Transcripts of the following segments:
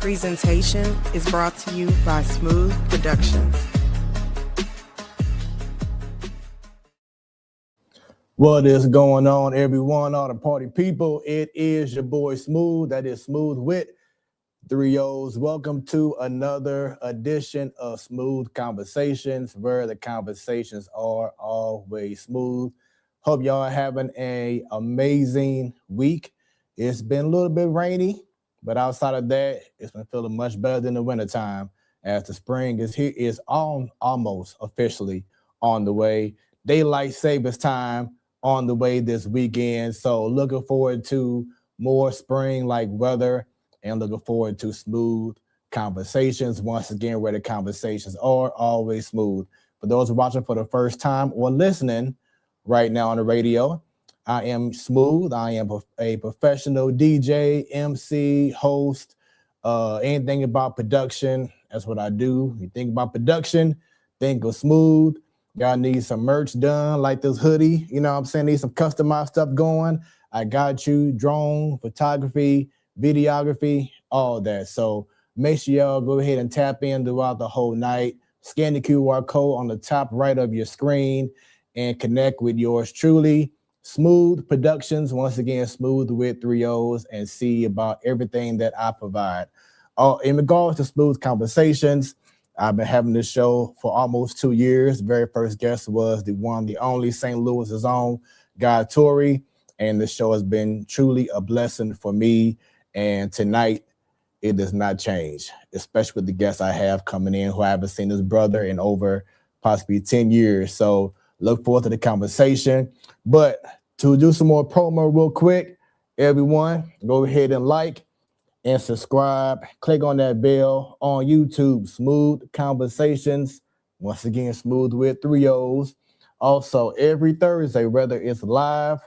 presentation is brought to you by Smoooth Productions. What is going on, everyone, all the party people? It is your boy Smooth. That is Smooth with 3 O's. Welcome to another edition of Smoooth Conversations, where the conversations are always smooth. Hope y'all are having an amazing week. It's been a little bit rainy, but outside of that, it's been feeling much better than the wintertime, as the spring is here, is almost officially on the way. Daylight savings time on the way this weekend. So looking forward to more spring-like weather and looking forward to smooth conversations. Once again, where the conversations are always smooth. For those watching for the first time or listening right now on the radio, I am Smooth. I am a professional DJ, MC, host, anything about production. That's what I do. You think about production, think of Smooth. Y'all need some merch done, like this hoodie. You know what I'm saying? Need some customized stuff going. I got you. Drone, photography, videography, all that. So make sure y'all go ahead and tap in throughout the whole night. Scan the QR code on the top right of your screen and connect with yours truly. Smoooth Productions, once again, Smooth with 3 O's, and see about everything that I provide. In regards to Smooth Conversations, I've been having this show for almost 2 years. The very first guest was the one, the only St. Louis's own Guy Torrey, and the show has been truly a blessing for me. And tonight, it does not change, especially with the guests I have coming in who I haven't seen this brother in over possibly 10 years. So look forward to the conversation. But to do some more promo real quick, everyone, go ahead and like and subscribe. Click on that bell on YouTube, Smoooth Conversations. Once again, Smooth with 3 O's. Also, every Thursday, whether it's live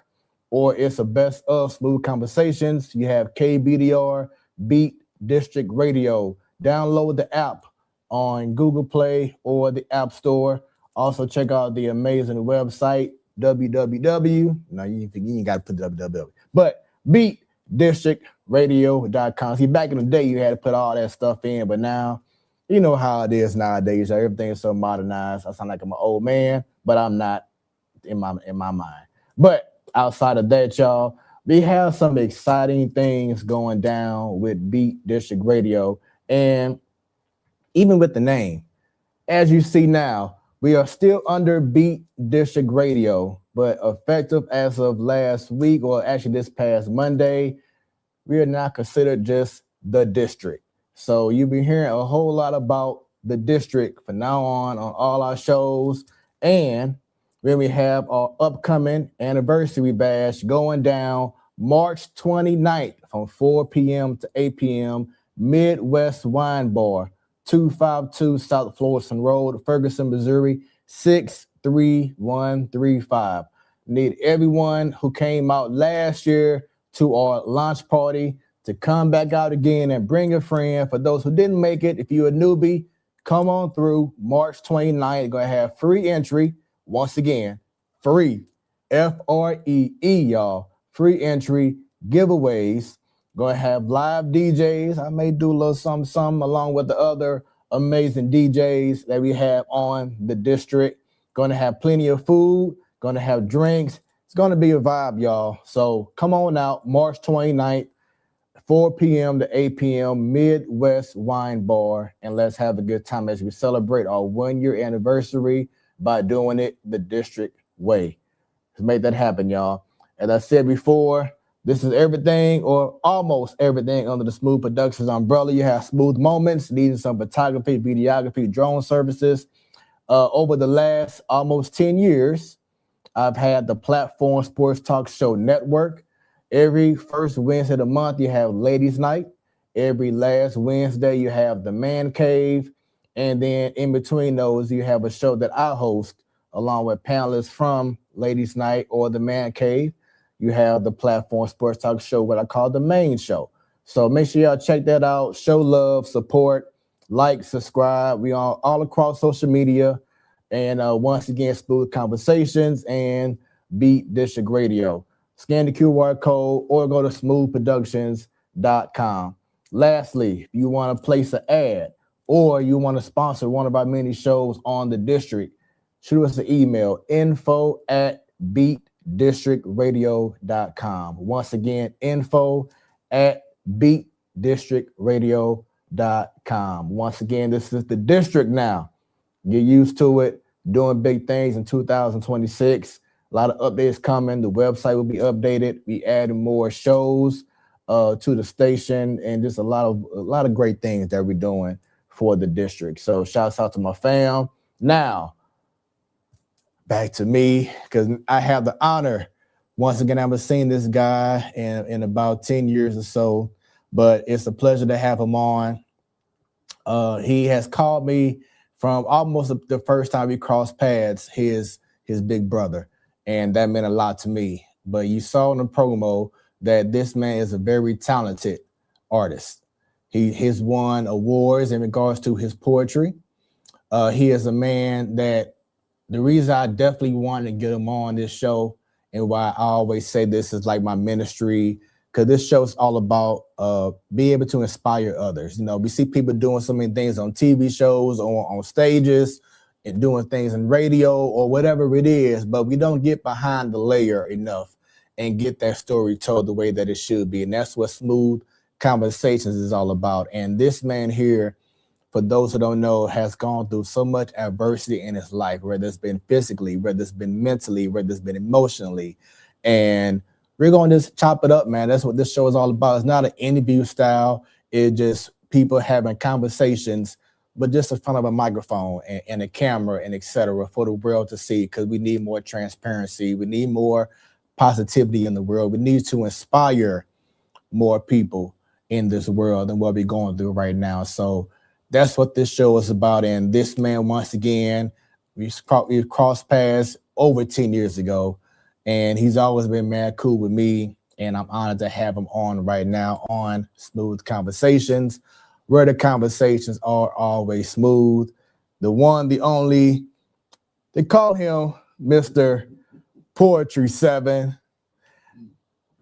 or it's a best of Smoooth Conversations, you have KBDR Beat District Radio. Download the app on Google Play or the App Store. Also, check out the amazing website, www. No, you ain't got to put www. But beatdistrictradio.com. See, back in the day, you had to put all that stuff in, but now, you know how it is nowadays. Everything is so modernized. I sound like I'm an old man, but I'm not in my mind. But outside of that, y'all, we have some exciting things going down with Beat District Radio. And even with the name, as you see now, we are still under Beat District Radio, but effective as of last week, or actually this past Monday, we are now considered just the district. So you'll be hearing a whole lot about the district from now on all our shows. And then we have our upcoming anniversary bash going down March 29th from 4 p.m. to 8 p.m. Midwest Wine Bar, 252 South Florissant Road, Ferguson, Missouri, 63135. Need everyone who came out last year to our launch party to come back out again and bring a friend. For those who didn't make it, if you're a newbie, come on through March 29th. You're going to have free entry. Once again, free, F-R-E-E, y'all. Free entry, giveaways. Going to have live DJs. I may do a little something along with the other amazing DJs that we have on the district. Going to have plenty of food. Going to have drinks. It's going to be a vibe, y'all. So come on out, March 29th, 4 p.m. to 8 p.m., Midwest Wine Bar, and let's have a good time as we celebrate our 1-year anniversary by doing it the district way. Let's make that happen, y'all. As I said before, this is everything or almost everything under the Smoooth Productions umbrella. You have Smooth Moments, needing some photography, videography, drone services. Over the last almost 10 years, I've had the Platform Sports Talk Show Network. Every first Wednesday of the month, you have Ladies Night. Every last Wednesday, you have the Man Cave. And then in between those, you have a show that I host along with panelists from Ladies Night or the Man Cave. You have the Platform Sports Talk Show, what I call the main show. So make sure y'all check that out. Show love, support, like, subscribe. We are all across social media. And once again, Smoooth Conversations and Beat District Radio. Scan the QR code or go to smoothproductions.com. Lastly, if you want to place an ad or you want to sponsor one of our many shows on the district, shoot us an email, info@beatdistrictradio.com. Once again, info@beatdistrictradio.com. Once again, this is the district now. Get used to it. Doing big things in 2026. A lot of updates coming. The website will be updated. We adding more shows to the station, and just a lot of great things that we're doing for the district. So shouts out to my fam. Now, back to me, because I have the honor. Once again, I haven't seen this guy in about 10 years or so, but it's a pleasure to have him on. He has called me from almost the first time we crossed paths, his big brother, and that meant a lot to me. But you saw in the promo that this man is a very talented artist. He has won awards in regards to his poetry. He is a man that the reason I definitely wanted to get him on this show, and why I always say this is like my ministry, because this show is all about being able to inspire others. You know, we see people doing so many things on TV shows or on stages and doing things in radio or whatever it is, but we don't get behind the layer enough and get that story told the way that it should be. And that's what Smoooth Conversations is all about. And this man here, for those who don't know, has gone through so much adversity in his life, whether it's been physically, whether it's been mentally, whether it's been emotionally. And we're going to just chop it up, man. That's what this show is all about. It's not an interview style. It's just people having conversations, but just in front of a microphone and a camera and etc. for the world to see, because we need more transparency. We need more positivity in the world. We need to inspire more people in this world than what we're going through right now. So that's what this show is about. And this man, once again, we crossed paths over 10 years ago. And he's always been mad cool with me, and I'm honored to have him on right now on Smoooth Conversations, where the conversations are always smooth. The one, the only, they call him Mr. Poetry 7.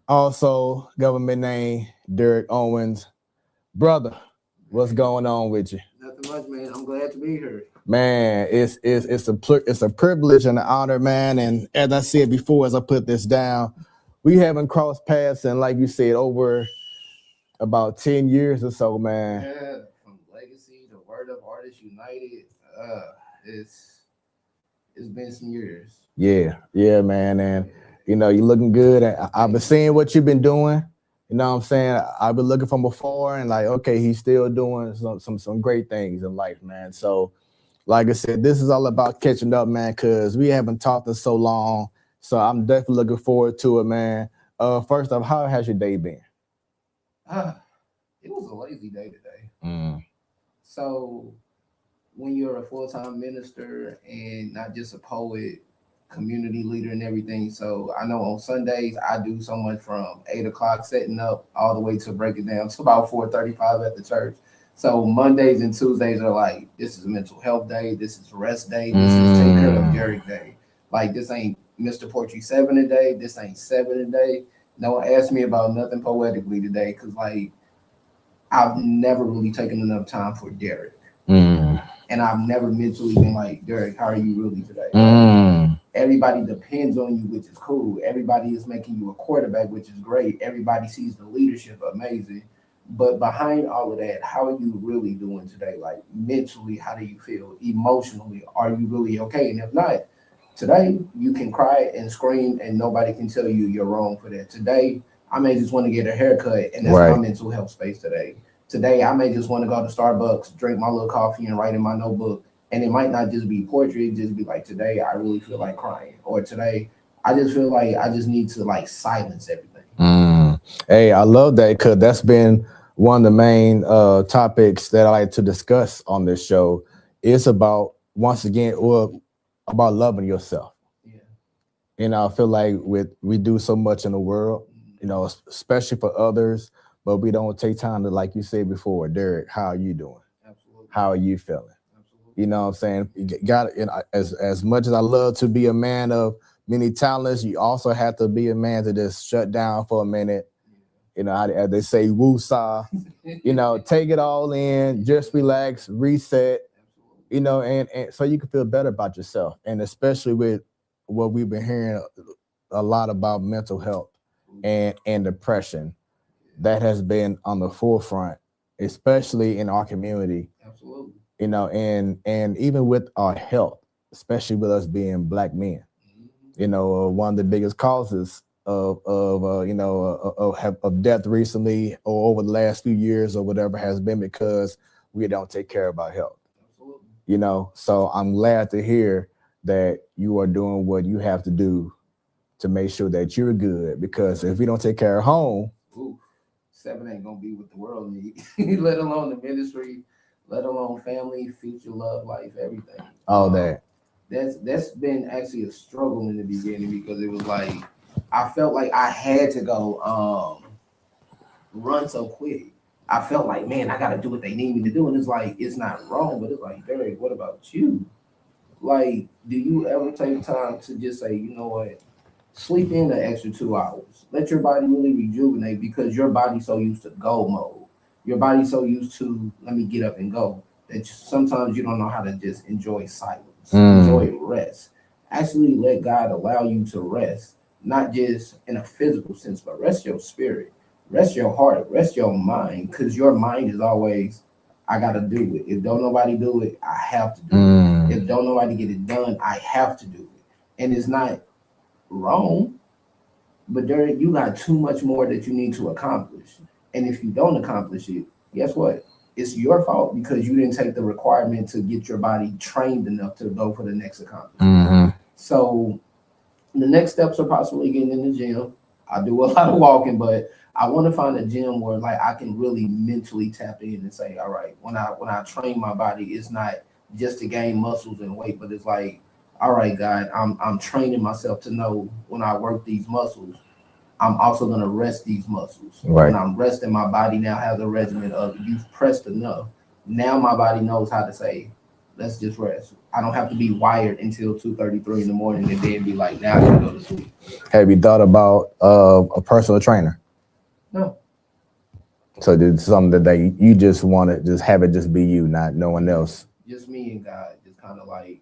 Also, government name, Derrick Owens. Brother, what's going on with you? Nothing much, man. I'm glad to be here. Man, it's a privilege and an honor, man. And as I said before, as I put this down, we haven't crossed paths in, like you said, over about 10 years or so, man. Yeah, from Legacy to Word Up Artists United, it's been some years. Yeah, man. And you know, you're looking good. I've been seeing what you've been doing. You know what I'm saying? I've been looking from before, and like, okay, he's still doing some great things in life, man. So, like I said, this is all about catching up, man, because we haven't talked in so long. So I'm definitely looking forward to it, man. First off, how has your day been? It was a lazy day today. So when you're a full-time minister and not just a poet, community leader and everything, so I know on Sundays I do so much from 8 o'clock setting up all the way to break it down to about 4:35 at the church. So Mondays and Tuesdays are like, this is mental health day, this is rest day, this is take care of Derrick day. Like, this ain't Mr. Poetry 7 a day, this ain't 7 a day. No one asked me about nothing poetically today, because like I've never really taken enough time for Derrick. And I've never mentally been like, Derrick, how are you really today? Everybody depends on you, which is cool. Everybody is making you a quarterback, which is great. Everybody sees the leadership, amazing. But behind all of that, how are you really doing today? Like, mentally, how do you feel? Emotionally, are you really okay? And if not, today you can cry and scream and nobody can tell you you're wrong for that. Today, I may just want to get a haircut, and that's my mental health space today. Today, I may just want to go to Starbucks, drink my little coffee, and write in my notebook. And it might not just be poetry, it just be like, today I really feel like crying. Or today, I just feel like I just need to like silence everything. Hey, I love that, because that's been one of the main topics that I like to discuss on this show. It's about, once again, about loving yourself. Yeah. You know, I feel like we do so much in the world, you know, especially for others, but we don't take time to, like you said before, Derrick, how are you doing? Absolutely. How are you feeling? You know what I'm saying? You got, you know, as much as I love to be a man of many talents, you also have to be a man to just shut down for a minute You know, as they say, woo-saw. You know, take it all in, just relax, reset. You know, and so you can feel better about yourself, and especially with what we've been hearing a lot about mental health and depression, that has been on the forefront, especially in our community. Absolutely. You know, and even with our health, especially with us being Black men. You know, one of the biggest causes of death recently or over the last few years or whatever has been because we don't take care of our health. Absolutely. You know, so I'm glad to hear that you are doing what you have to do to make sure that you're good, because if we don't take care of home, 7 ain't gonna be what the world needs, let alone the ministry, let alone family, future, love, life, everything. All that. That's been actually a struggle in the beginning, because it was like I felt like I had to go run so quick. I felt like, man, I gotta do what they need me to do. And it's like, it's not wrong, but it's like, Derrick, what about you? Like, do you ever take time to just say, you know what? Sleep in an extra 2 hours. Let your body really rejuvenate, because your body's so used to go mode. Your body's so used to, let me get up and go, that sometimes you don't know how to just enjoy silence, enjoy rest. Actually let God allow you to rest, not just in a physical sense, but rest your spirit, rest your heart, rest your mind, because your mind is always, I got to do it. If don't nobody do it, I have to do it. If don't nobody get it done, I have to do it. And it's not wrong, but Derrick, you got too much more that you need to accomplish. And if you don't accomplish it, guess what? It's your fault, because you didn't take the requirement to get your body trained enough to go for the next accomplishment. So the next steps are possibly getting in the gym. I do a lot of walking, but I want to find a gym where like I can really mentally tap in and say, all right, when I train my body, it's not just to gain muscles and weight, but it's like, all right, God, I'm training myself to know when I work these muscles, I'm also going to rest these muscles. Right. When I'm resting, my body now has a regimen of, you've pressed enough. Now my body knows how to say, let's just rest. I don't have to be wired until 2:33 in the morning and then be like, now I can go to sleep. Have you thought about a personal trainer? No. So it's something that you just want to just have it just be you, not no one else. Just me and God, just kind of like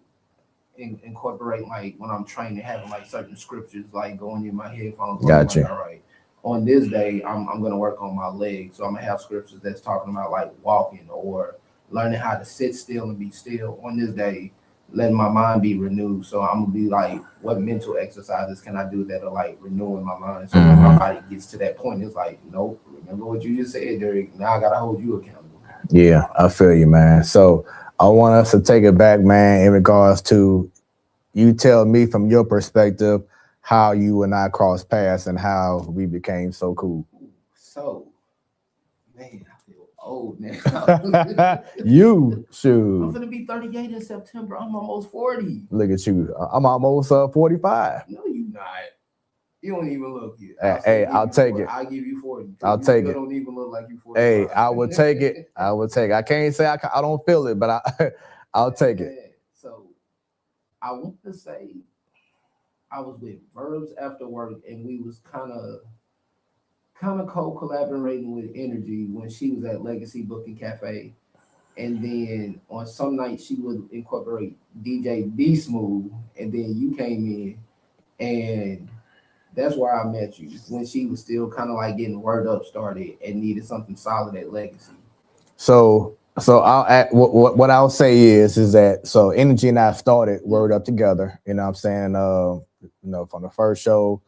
incorporate, like when I'm training, having like certain scriptures like going in my headphones. Gotcha. Like, all right, on this day, I'm going to work on my legs. So I'm going to have scriptures that's talking about like walking or learning how to sit still and be still. On this day, letting my mind be renewed. So I'm going to be like, what mental exercises can I do that are like renewing my mind? So when my body gets to that point, it's like, nope, remember what you just said, Derrick. Now I got to hold you accountable. Yeah, I feel you, man. So I want us to take it back, man, in regards to you tell me from your perspective how you and I crossed paths and how we became so cool. So, man, I feel old now. You, shoot. I'm gonna be 38 in September. I'm almost 40. Look at you. I'm almost 45. No, you not. You don't even look yet. Hey, I'll take it. I'll give you 40. I'll take it. Don't even look like you 40. Hey, I will take it. I will take it. I can't say I don't feel it, but I'll take it. So I want to say I was with Verbs after work, and we was kind of co-collaborating with Energy when she was at Legacy Booking Cafe. And then on some nights she would incorporate DJ B Smooth, and then you came in, and that's where I met you, when she was still kind of like getting Word Up started and needed something solid at Legacy. So I'll add, what I'll say is that so Energy and I started Word Up together. You know what I'm saying? From the first show.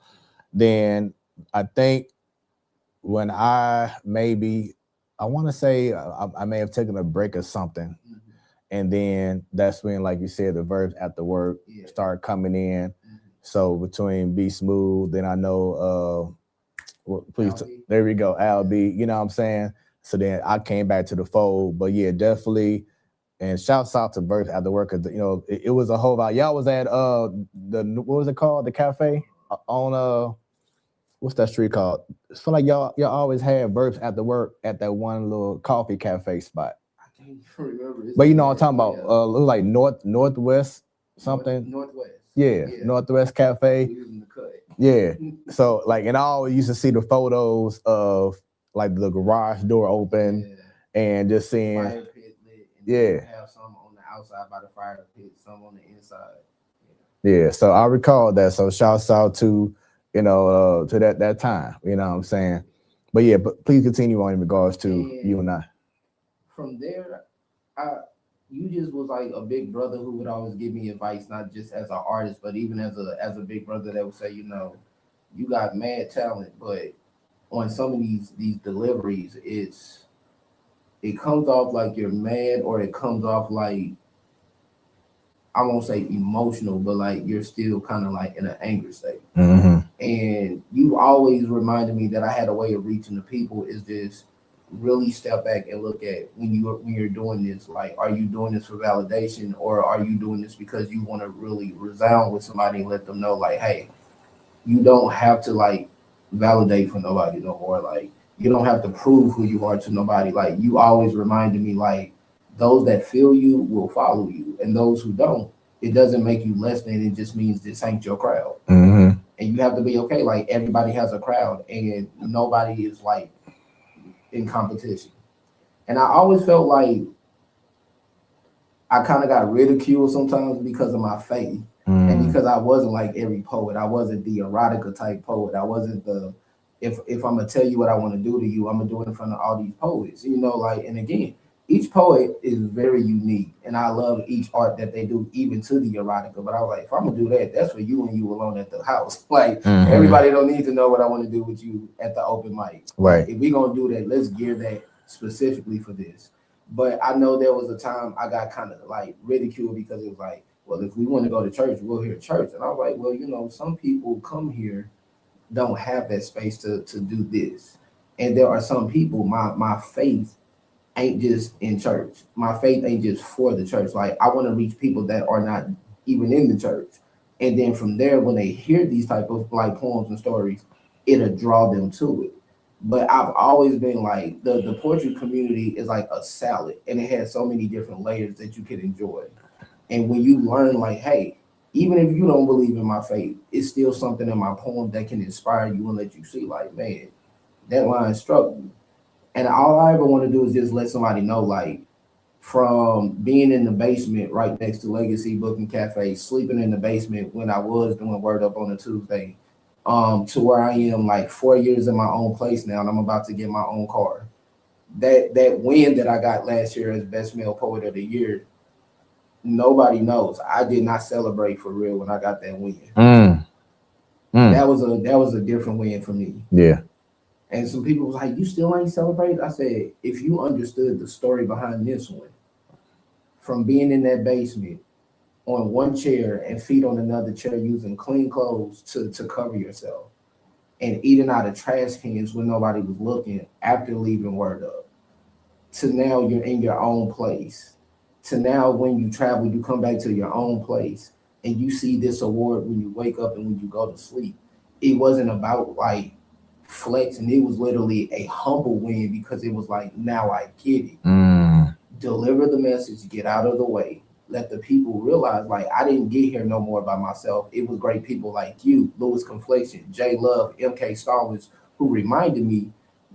Then I think when I want to say I may have taken a break or something. And then that's when, like you said, the Verbs after work started coming in. So between Be Smooth, then I know, there we go, Al B, you know what I'm saying? So then I came back to the fold, but yeah, definitely. And shouts out to Verbs after work, because, it was a whole lot. Y'all was at what was it called? The cafe on, what's that street called? It's feel like y'all always had Verbs after work at that one little coffee cafe spot. I can't remember. But you know what I'm talking about? It was like Northwest something. Northwest. Yeah, Northwest Cafe. Yeah. So like, and I always used to see the photos of like the garage door open and just seeing fire pit lit, and yeah, have some on the outside by the fire pit, some on the inside. Yeah. So I recall that. So shouts out to, to that time, you know what I'm saying? But yeah, but please continue on in regards to you and I. From there, you just was like a big brother who would always give me advice, not just as an artist, but even as a big brother that would say, you got mad talent, but on some of these deliveries, it comes off like you're mad, or it comes off like, I won't say emotional, but like you're still kind of like in an anger state. Mm-hmm. And you always reminded me that I had a way of reaching the people is this really step back and look at when you're doing this, like, are you doing this for validation, or are you doing this because you want to really resound with somebody and let them know, like, hey, you don't have to like validate for nobody no more. Like, you don't have to prove who you are to nobody. Like, you always reminded me, like, those that feel you will follow you, and those who don't, it doesn't make you less than. It just means this ain't your crowd. Mm-hmm. And you have to be okay. Like, everybody has a crowd, and nobody is like in competition. And I always felt like I kind of got ridiculed sometimes because of my faith. And because I wasn't like every poet. I wasn't the erotica type poet. I wasn't the, if I'm gonna tell you what I want to do to you, I'm gonna do it in front of all these poets, like, and again, each poet is very unique, and I love each art that they do, even to the erotica. But I was like, if I'm gonna do that, that's for you and you alone at the house. Like, everybody don't need to know what I want to do with you at the open mic. Right. Like, if we gonna do that, let's gear that specifically for this. But I know there was a time I got kind of like ridiculed because it was like, well, if we want to go to church, we'll hear church. And I was like, well, some people come here don't have that space to do this. And there are some people, my faith ain't just in church. My faith ain't just for the church. Like, I want to reach people that are not even in the church. And then from there, when they hear these type of like poems and stories, it'll draw them to it. But I've always been like, the poetry community is like a salad, and it has so many different layers that you can enjoy. And when you learn, like, hey, even if you don't believe in my faith, it's still something in my poem that can inspire you and let you see, like, man, that line struck me. And all I ever want to do is just let somebody know, like, from being in the basement right next to Legacy Booking Cafe, sleeping in the basement when I was doing Word Up on a Tuesday, to where I am like 4 years in my own place now, and I'm about to get my own car. That win that I got last year as Best Male Poet of the Year, nobody knows. I did not celebrate for real when I got that win. That was a different win for me. Yeah. And some people was like, you still ain't celebrated? I said, if you understood the story behind this one, from being in that basement on one chair and feet on another chair using clean clothes to cover yourself, and eating out of trash cans when nobody was looking after leaving Word Up, to now you're in your own place, to now when you travel, you come back to your own place and you see this award when you wake up and when you go to sleep. It wasn't about like flexing. It was literally a humble win, because it was like, now I get it. Deliver the message, get out of the way, let the people realize, like, I didn't get here no more by myself. It was great people like you, Louis Conflation, J Love, MK Stallings, who reminded me,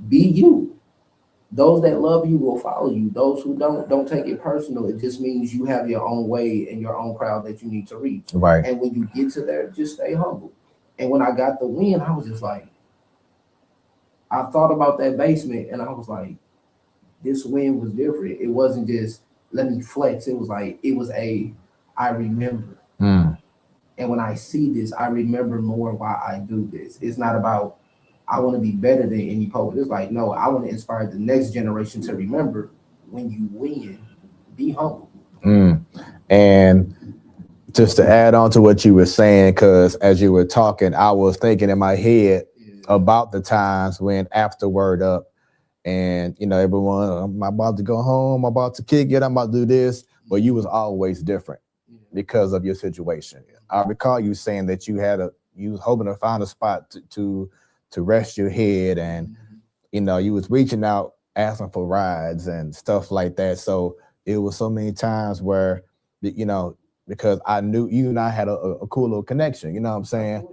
be you. Those that love you will follow you. Those who don't take it personal. It just means you have your own way and your own crowd that you need to reach. Right. And when you get to there, just stay humble. And when I got the win, I was just like, I thought about that basement, and I was like, this win was different. It wasn't just let me flex. It was like, I remember. And when I see this, I remember more why I do this. It's not about I want to be better than any poet. It's like, no, I want to inspire the next generation to remember, when you win, be humble. And just to add on to what you were saying, because as you were talking, I was thinking in my head about the times when after Word Up, and everyone, I'm about to go home, I'm about to kick it, I'm about to do this, but you was always different because of your situation. I recall you saying that you was hoping to find a spot to rest your head, and you was reaching out, asking for rides and stuff like that. So it was so many times where, because I knew you and I had a cool little connection, you know what I'm saying?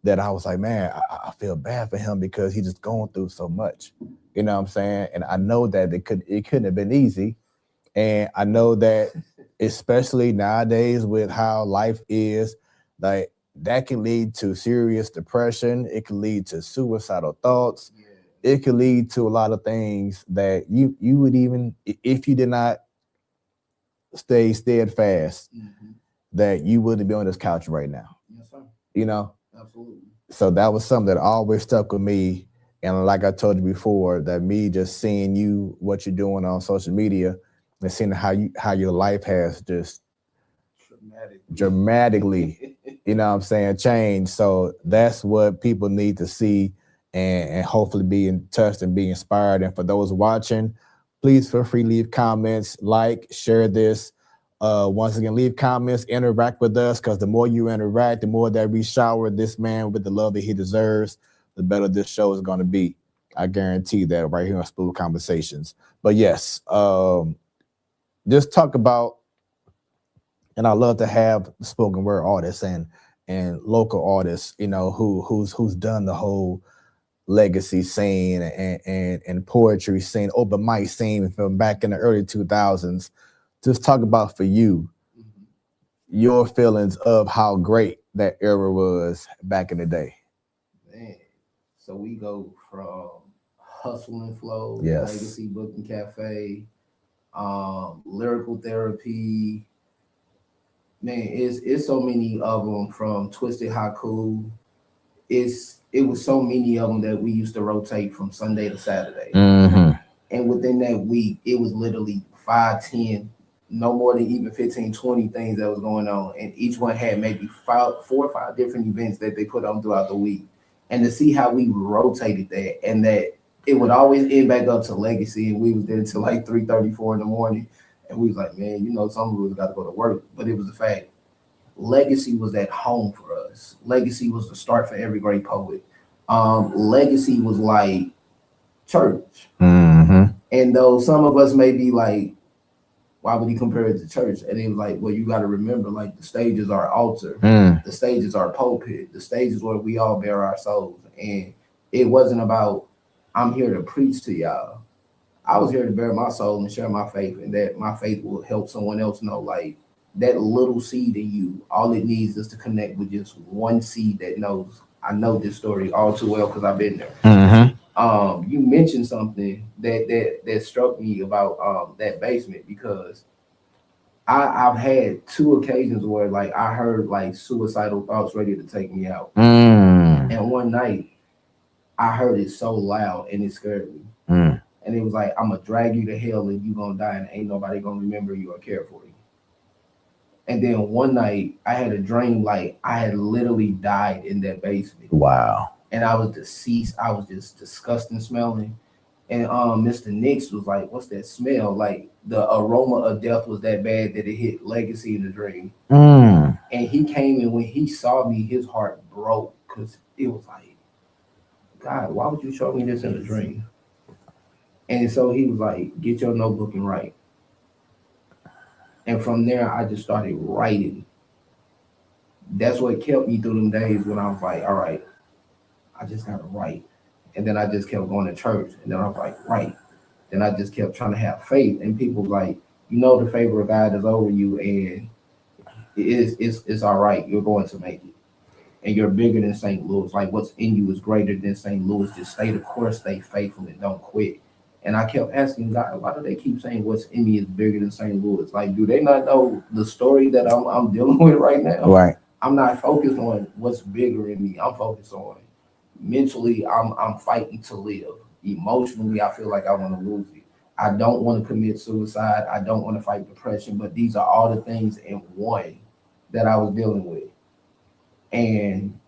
that I was like, man, I feel bad for him because he's just going through so much. You know what I'm saying? And I know that it couldn't have been easy. And I know that especially nowadays with how life is, like that can lead to serious depression. It can lead to suicidal thoughts. It could lead to a lot of things that you would, even if you did not stay steadfast, that you wouldn't be on this couch right now. Yes, sir. You know? Absolutely. So that was something that always stuck with me. And like I told you before, that me just seeing you, what you're doing on social media, and seeing how your life has just dramatically, you know what I'm saying, changed. So that's what people need to see, and hopefully be in touch and be inspired. And for those watching, please feel free to leave comments, like, share this. Once again, leave comments, interact with us, because the more you interact, the more that we shower this man with the love that he deserves, the better this show is going to be. I guarantee that right here on Smoooth Conversations. But yes, just talk about, and I love to have spoken word artists and local artists, you know, who's done the whole legacy scene and poetry scene, open mic scene from back in the early 2000s. Just talk about for you, your feelings of how great that era was back in the day. Man, so we go from Hustle and Flow, yes, Legacy Booking Cafe, Lyrical Therapy. Man, it's so many of them, from Twisted Haiku. It was so many of them that we used to rotate from Sunday to Saturday. And within that week, it was literally 5, 10, no more than even 15, 20 things that was going on. And each one had maybe 4 or 5 different events that they put on throughout the week. And to see how we rotated that, and that it would always end back up to Legacy, and we was there until like 3:34 in the morning. And we was like, man, you know, some of us got to go to work. But it was the fact, Legacy was at home for us. Legacy was the start for every great poet. Legacy was like church. And though some of us may be like, why would he compare it to church? And he was like, well, you got to remember, like, the stage is our altar. The stage is our pulpit. The stage is where we all bear our souls. And it wasn't about, I'm here to preach to y'all. I was here to bear my soul and share my faith, and that my faith will help someone else know, like, that little seed in you, all it needs is to connect with just one seed that knows, I know this story all too well because I've been there. You mentioned something that struck me about that basement, because I've had 2 occasions where, like, I heard like suicidal thoughts ready to take me out. And one night I heard it so loud and it scared me. And it was like, I'm gonna drag you to hell and you gonna die, and ain't nobody gonna remember you or care for you. And then one night I had a dream like I had literally died in that basement. Wow. And I was deceased. I was just disgusting smelling. And Mr. Nix was like, what's that smell? Like, the aroma of death was that bad that it hit Legacy in the dream. And he came, and when he saw me, his heart broke, because it was like, God, why would you show me this in a dream? And so he was like, get your notebook and write. And from there, I just started writing. That's what kept me through them days when I was like, all right, I just got to write. And then I just kept going to church. And then I was like, write. Then I just kept trying to have faith. And people like, you know, the favor of God is over you, and it's all right. You're going to make it. And you're bigger than St. Louis. Like, what's in you is greater than St. Louis. Just stay the course, stay faithful, and don't quit. And I kept asking God, why do they keep saying what's in me is bigger than St. Louis? Like, do they not know the story that I'm dealing with right now? Right. I'm not focused on what's bigger in me. I'm focused on mentally, I'm fighting to live. Emotionally, I feel like I want to lose it. I don't want to commit suicide. I don't want to fight depression. But these are all the things in one that I was dealing with. And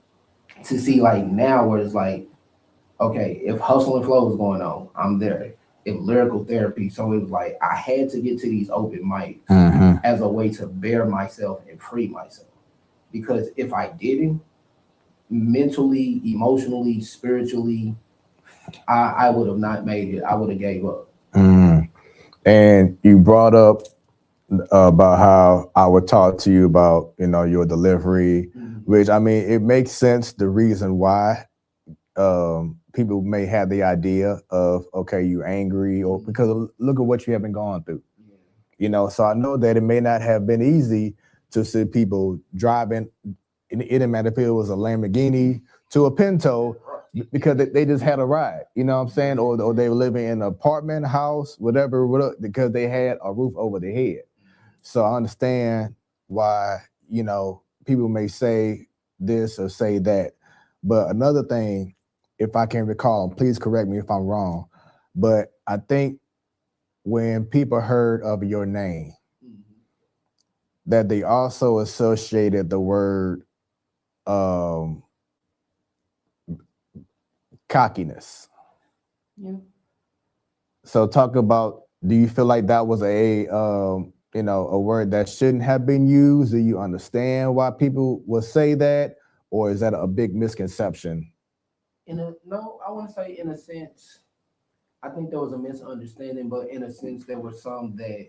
to see, like, now where it's like, okay, if Hustle and Flow is going on, I'm there. If Lyrical Therapy, so it was like I had to get to these open mics as a way to bear myself and free myself. Because if I didn't, mentally, emotionally, spiritually, I would have not made it. I would have gave up. And you brought up about how I would talk to you about, you know, your delivery, which I mean, it makes sense. The reason why people may have the idea of, okay, you angry, or because look at what you have been going through. You know, so I know that it may not have been easy to see people driving. It didn't matter if it was a Lamborghini to a Pinto, because they just had a ride. You know what I'm saying? Or they were living in an apartment house, whatever, because they had a roof over their head. So I understand why, you know, people may say this or say that. But another thing, if I can recall, and please correct me if I'm wrong, but I think when people heard of your name, that they also associated the word cockiness. Yeah. So talk about, do you feel like that was a word that shouldn't have been used? Do you understand why people would say that? Or is that a big misconception? No, I wouldn't say in a sense. I think there was a misunderstanding, but in a sense, there were some that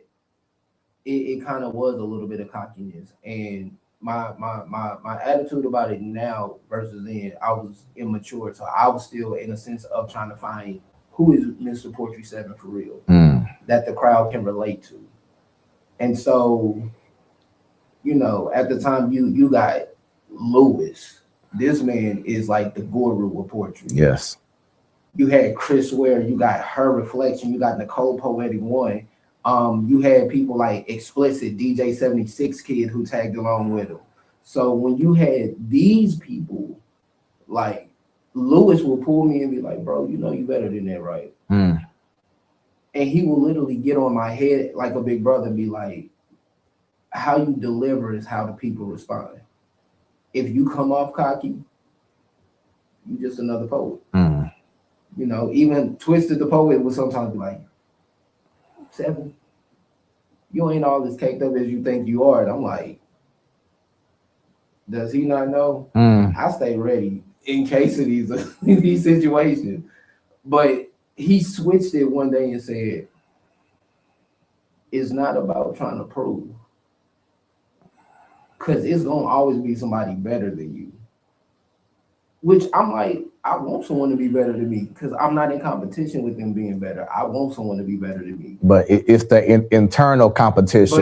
it kind of was a little bit of cockiness. And my attitude about it now versus then, I was immature. So I was still in a sense of trying to find who is Mr. Poetry 7 for real, that the crowd can relate to. And so, you know, at the time you got Lewis. This man is like the guru of poetry. Yes. You had Chris Ware, you got Her Reflection, you got Nicole Poetic One. You had people like Explicit, DJ 76 Kid who tagged along with him. So when you had these people, like Lewis will pull me and be like, bro, you know you better than that, right? And he will literally get on my head like a big brother and be like, how you deliver is how the people respond. If you come off cocky, you just another poet. You know, even Twisted the Poet would sometimes be like, 7, you ain't all as caked up as you think you are. And I'm like, does he not know? I stay ready in case of these situations. But he switched it one day and said, it's not about trying to prove. Because it's going to always be somebody better than you. Which I'm like, I want someone to be better than me because I'm not in competition with them being better. I want someone to be better than me. But it's the internal competition.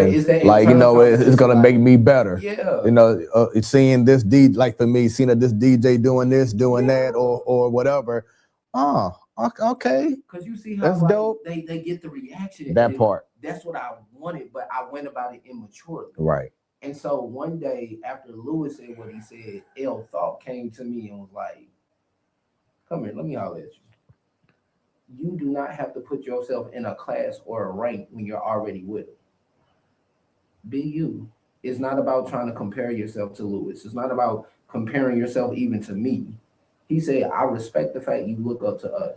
Like, you know, it's going to make me better. Yeah. You know, seeing this like for me, seeing this DJ doing this, doing that, or whatever. Oh, okay. Because you see how that's dope. They get the reaction. That part. That's what I wanted, but I went about it immaturely. Right. And so one day after Lewis said what he said, L Thought came to me and was like, come here, let me holler at you. You do not have to put yourself in a class or a rank when you're already with it. Be you. It's not about trying to compare yourself to Lewis. It's not about comparing yourself even to me. He said, I respect the fact you look up to us,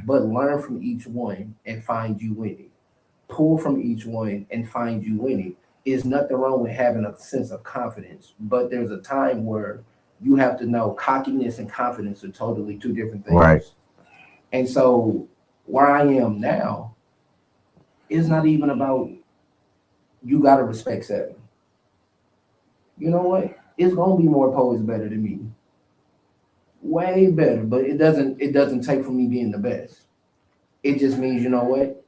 but learn from each one and find you in it. Pull from each one and find you in it. There's nothing wrong with having a sense of confidence, but there's a time where you have to know cockiness and confidence are totally two different things. Right. And so where I am now is not even about you got to respect 7. You know what? It's going to be more poets better than me. Way better, but it doesn't take from me being the best. It just means, you know what?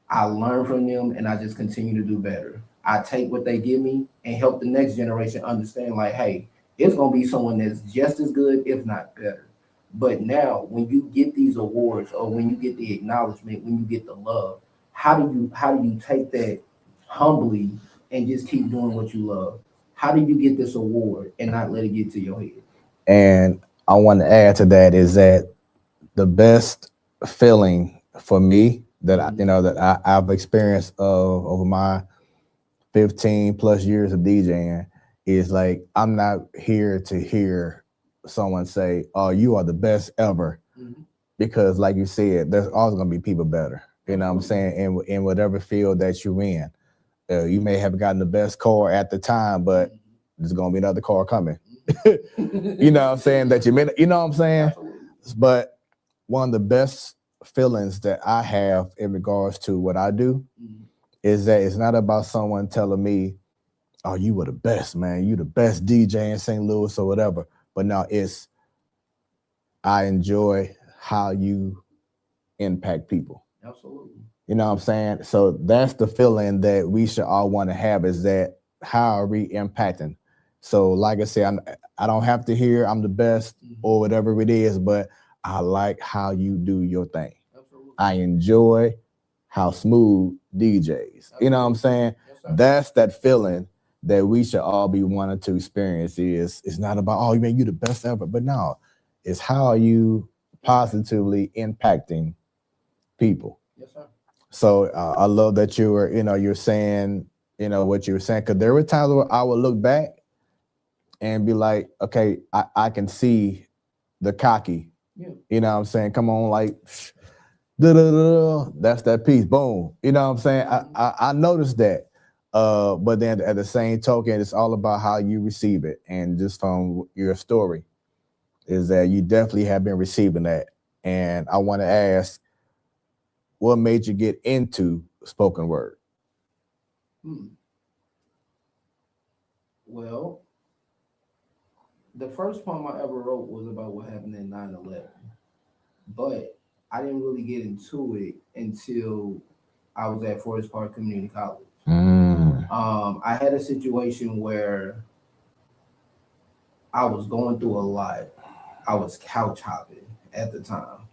I learn from them and I just continue to do better. I take what they give me and help the next generation understand, like, hey, it's going to be someone that's just as good, if not better. But now when you get these awards or when you get the acknowledgement, when you get the love, how do you take that humbly and just keep doing what you love? How do you get this award and not let it get to your head? And I want to add to that is that the best feeling for me that I've experienced over my 15 plus years of DJing is like, I'm not here to hear someone say, oh, you are the best ever. Because like you said, there's always going to be people better. You know what I'm saying? In whatever field that you're in. You may have gotten the best car at the time, but there's going to be another car coming. You know what I'm saying? That you know what I'm saying? But one of the best feelings that I have in regards to what I do is that it's not about someone telling me, oh, you were the best, man. You the best DJ in St. Louis or whatever. But now it's, I enjoy how you impact people. Absolutely. You know what I'm saying? So that's the feeling that we should all want to have, is that how are we impacting? So like I said, I don't have to hear I'm the best or whatever it is, but I like how you do your thing. Absolutely. I enjoy how Smooth DJs. Absolutely. You know what I'm saying? Yes, that's that feeling that we should all be wanting to experience. It's not about, oh, man, you the best ever, but no, it's how are you positively impacting people. Yes, sir. So I love that you're saying, what you were saying, because there were times where I would look back and be like, okay, I can see the cocky. Yeah. You know what I'm saying? Come on, like, that's that piece. Boom. You know what I'm saying? I noticed that. But then at the same token, it's all about how you receive it. And just from your story, is that you definitely have been receiving that. And I want to ask, what made you get into spoken word? Well, the first poem I ever wrote was about what happened in 9/11, but I didn't really get into it until I was at Forest Park Community College. I had a situation where I was going through a lot. I was couch hopping at the time,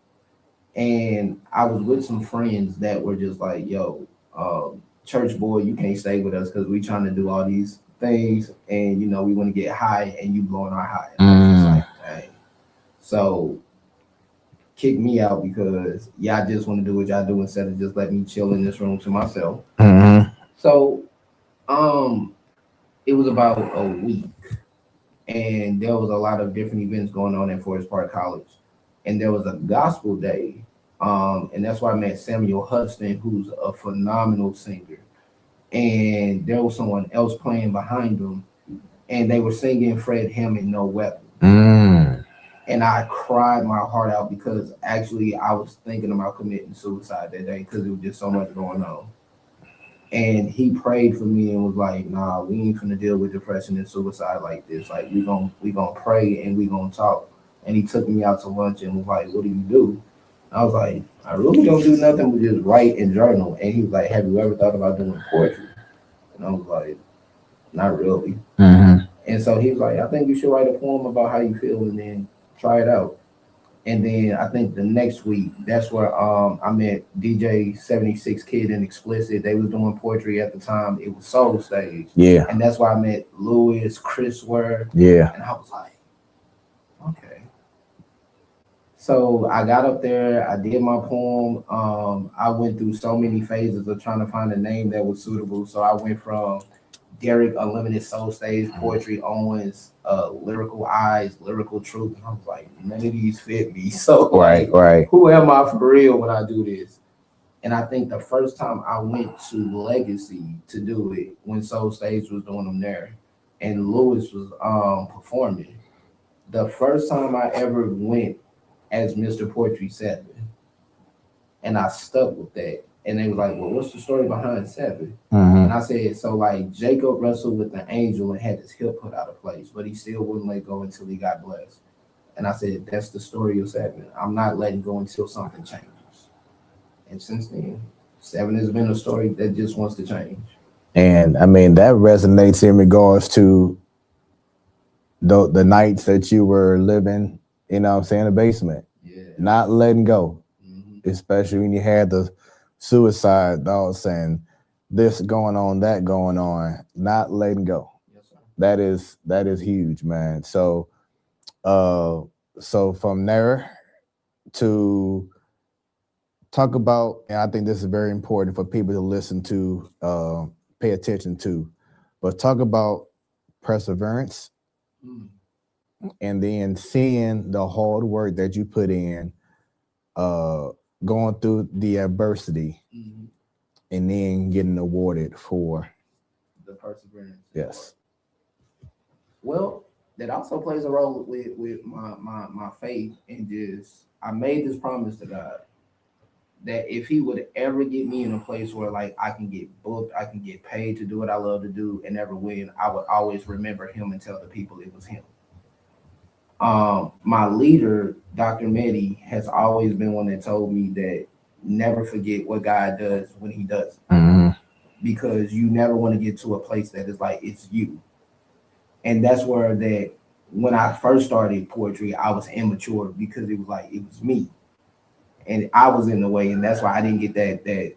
and I was with some friends that were just like, yo, church boy, you can't stay with us because we trying to do all these things, and we want to get high, and you blowing our high. And I was just like, dang. So kick me out because y'all just want to do what y'all do instead of just letting me chill in this room to myself. So it was about a week, and there was a lot of different events going on at Forest Park College, and there was a gospel day. And that's why I met Samuel Hudson, who's a phenomenal singer. And there was someone else playing behind them, and they were singing Fred Hammond, No Weapon. And I cried my heart out because actually I was thinking about committing suicide that day because there was just so much going on. And he prayed for me and was like, nah, we ain't finna deal with depression and suicide like this. Like, we gonna pray and we gonna talk. And he took me out to lunch and was like, what do you do? I was like, I really don't do nothing but just write and journal. And he was like, have you ever thought about doing poetry? And I was like, not really. And so he was like, I think you should write a poem about how you feel and then try it out. And then I think the next week, that's where I met DJ 76 Kid and Explicit. They was doing poetry at the time. It was Soul Stage. Yeah. And that's why I met Lewis, Chris Ware. Yeah. And I was like, okay. So I got up there, I did my poem. I went through so many phases of trying to find a name that was suitable. So I went from Derrick, Unlimited Soul Stage, Poetry, Owens, Lyrical Eyes, Lyrical Truth. And I was like, none of these fit me. So right. Who am I for real when I do this? And I think the first time I went to Legacy to do it, when Soul Stage was doing them there, and Lewis was performing, the first time I ever went as Mr. Poetry 7. And I stuck with that. And they was like, well, what's the story behind 7? And I said, so like Jacob wrestled with the angel and had his hip put out of place, but he still wouldn't let go until he got blessed. And I said, that's the story of 7. I'm not letting go until something changes. And since then, 7 has been a story that just wants to change. And I mean, that resonates in regards to the nights that you were living, in the basement. Yeah. Not letting go. Especially when you had the suicide thoughts and this going on, that going on, not letting go. Yes, sir. That is huge, man. So so from there to talk about, and I think this is very important for people to listen to, pay attention to, but talk about perseverance and then seeing the hard work that you put in, going through the adversity and then getting awarded for the perseverance. Yes. Well, that also plays a role with my faith, and just I made this promise to God that if he would ever get me in a place where like I can get booked, I can get paid to do what I love to do and never win, I would always remember him and tell the people it was him. My leader, Dr. Mehdi, has always been one that told me that never forget what God does when he does it. Mm-hmm. Because you never want to get to a place that is like it's you. And that's where that when I first started poetry, I was immature because it was like it was me. And I was in the way, and that's why I didn't get that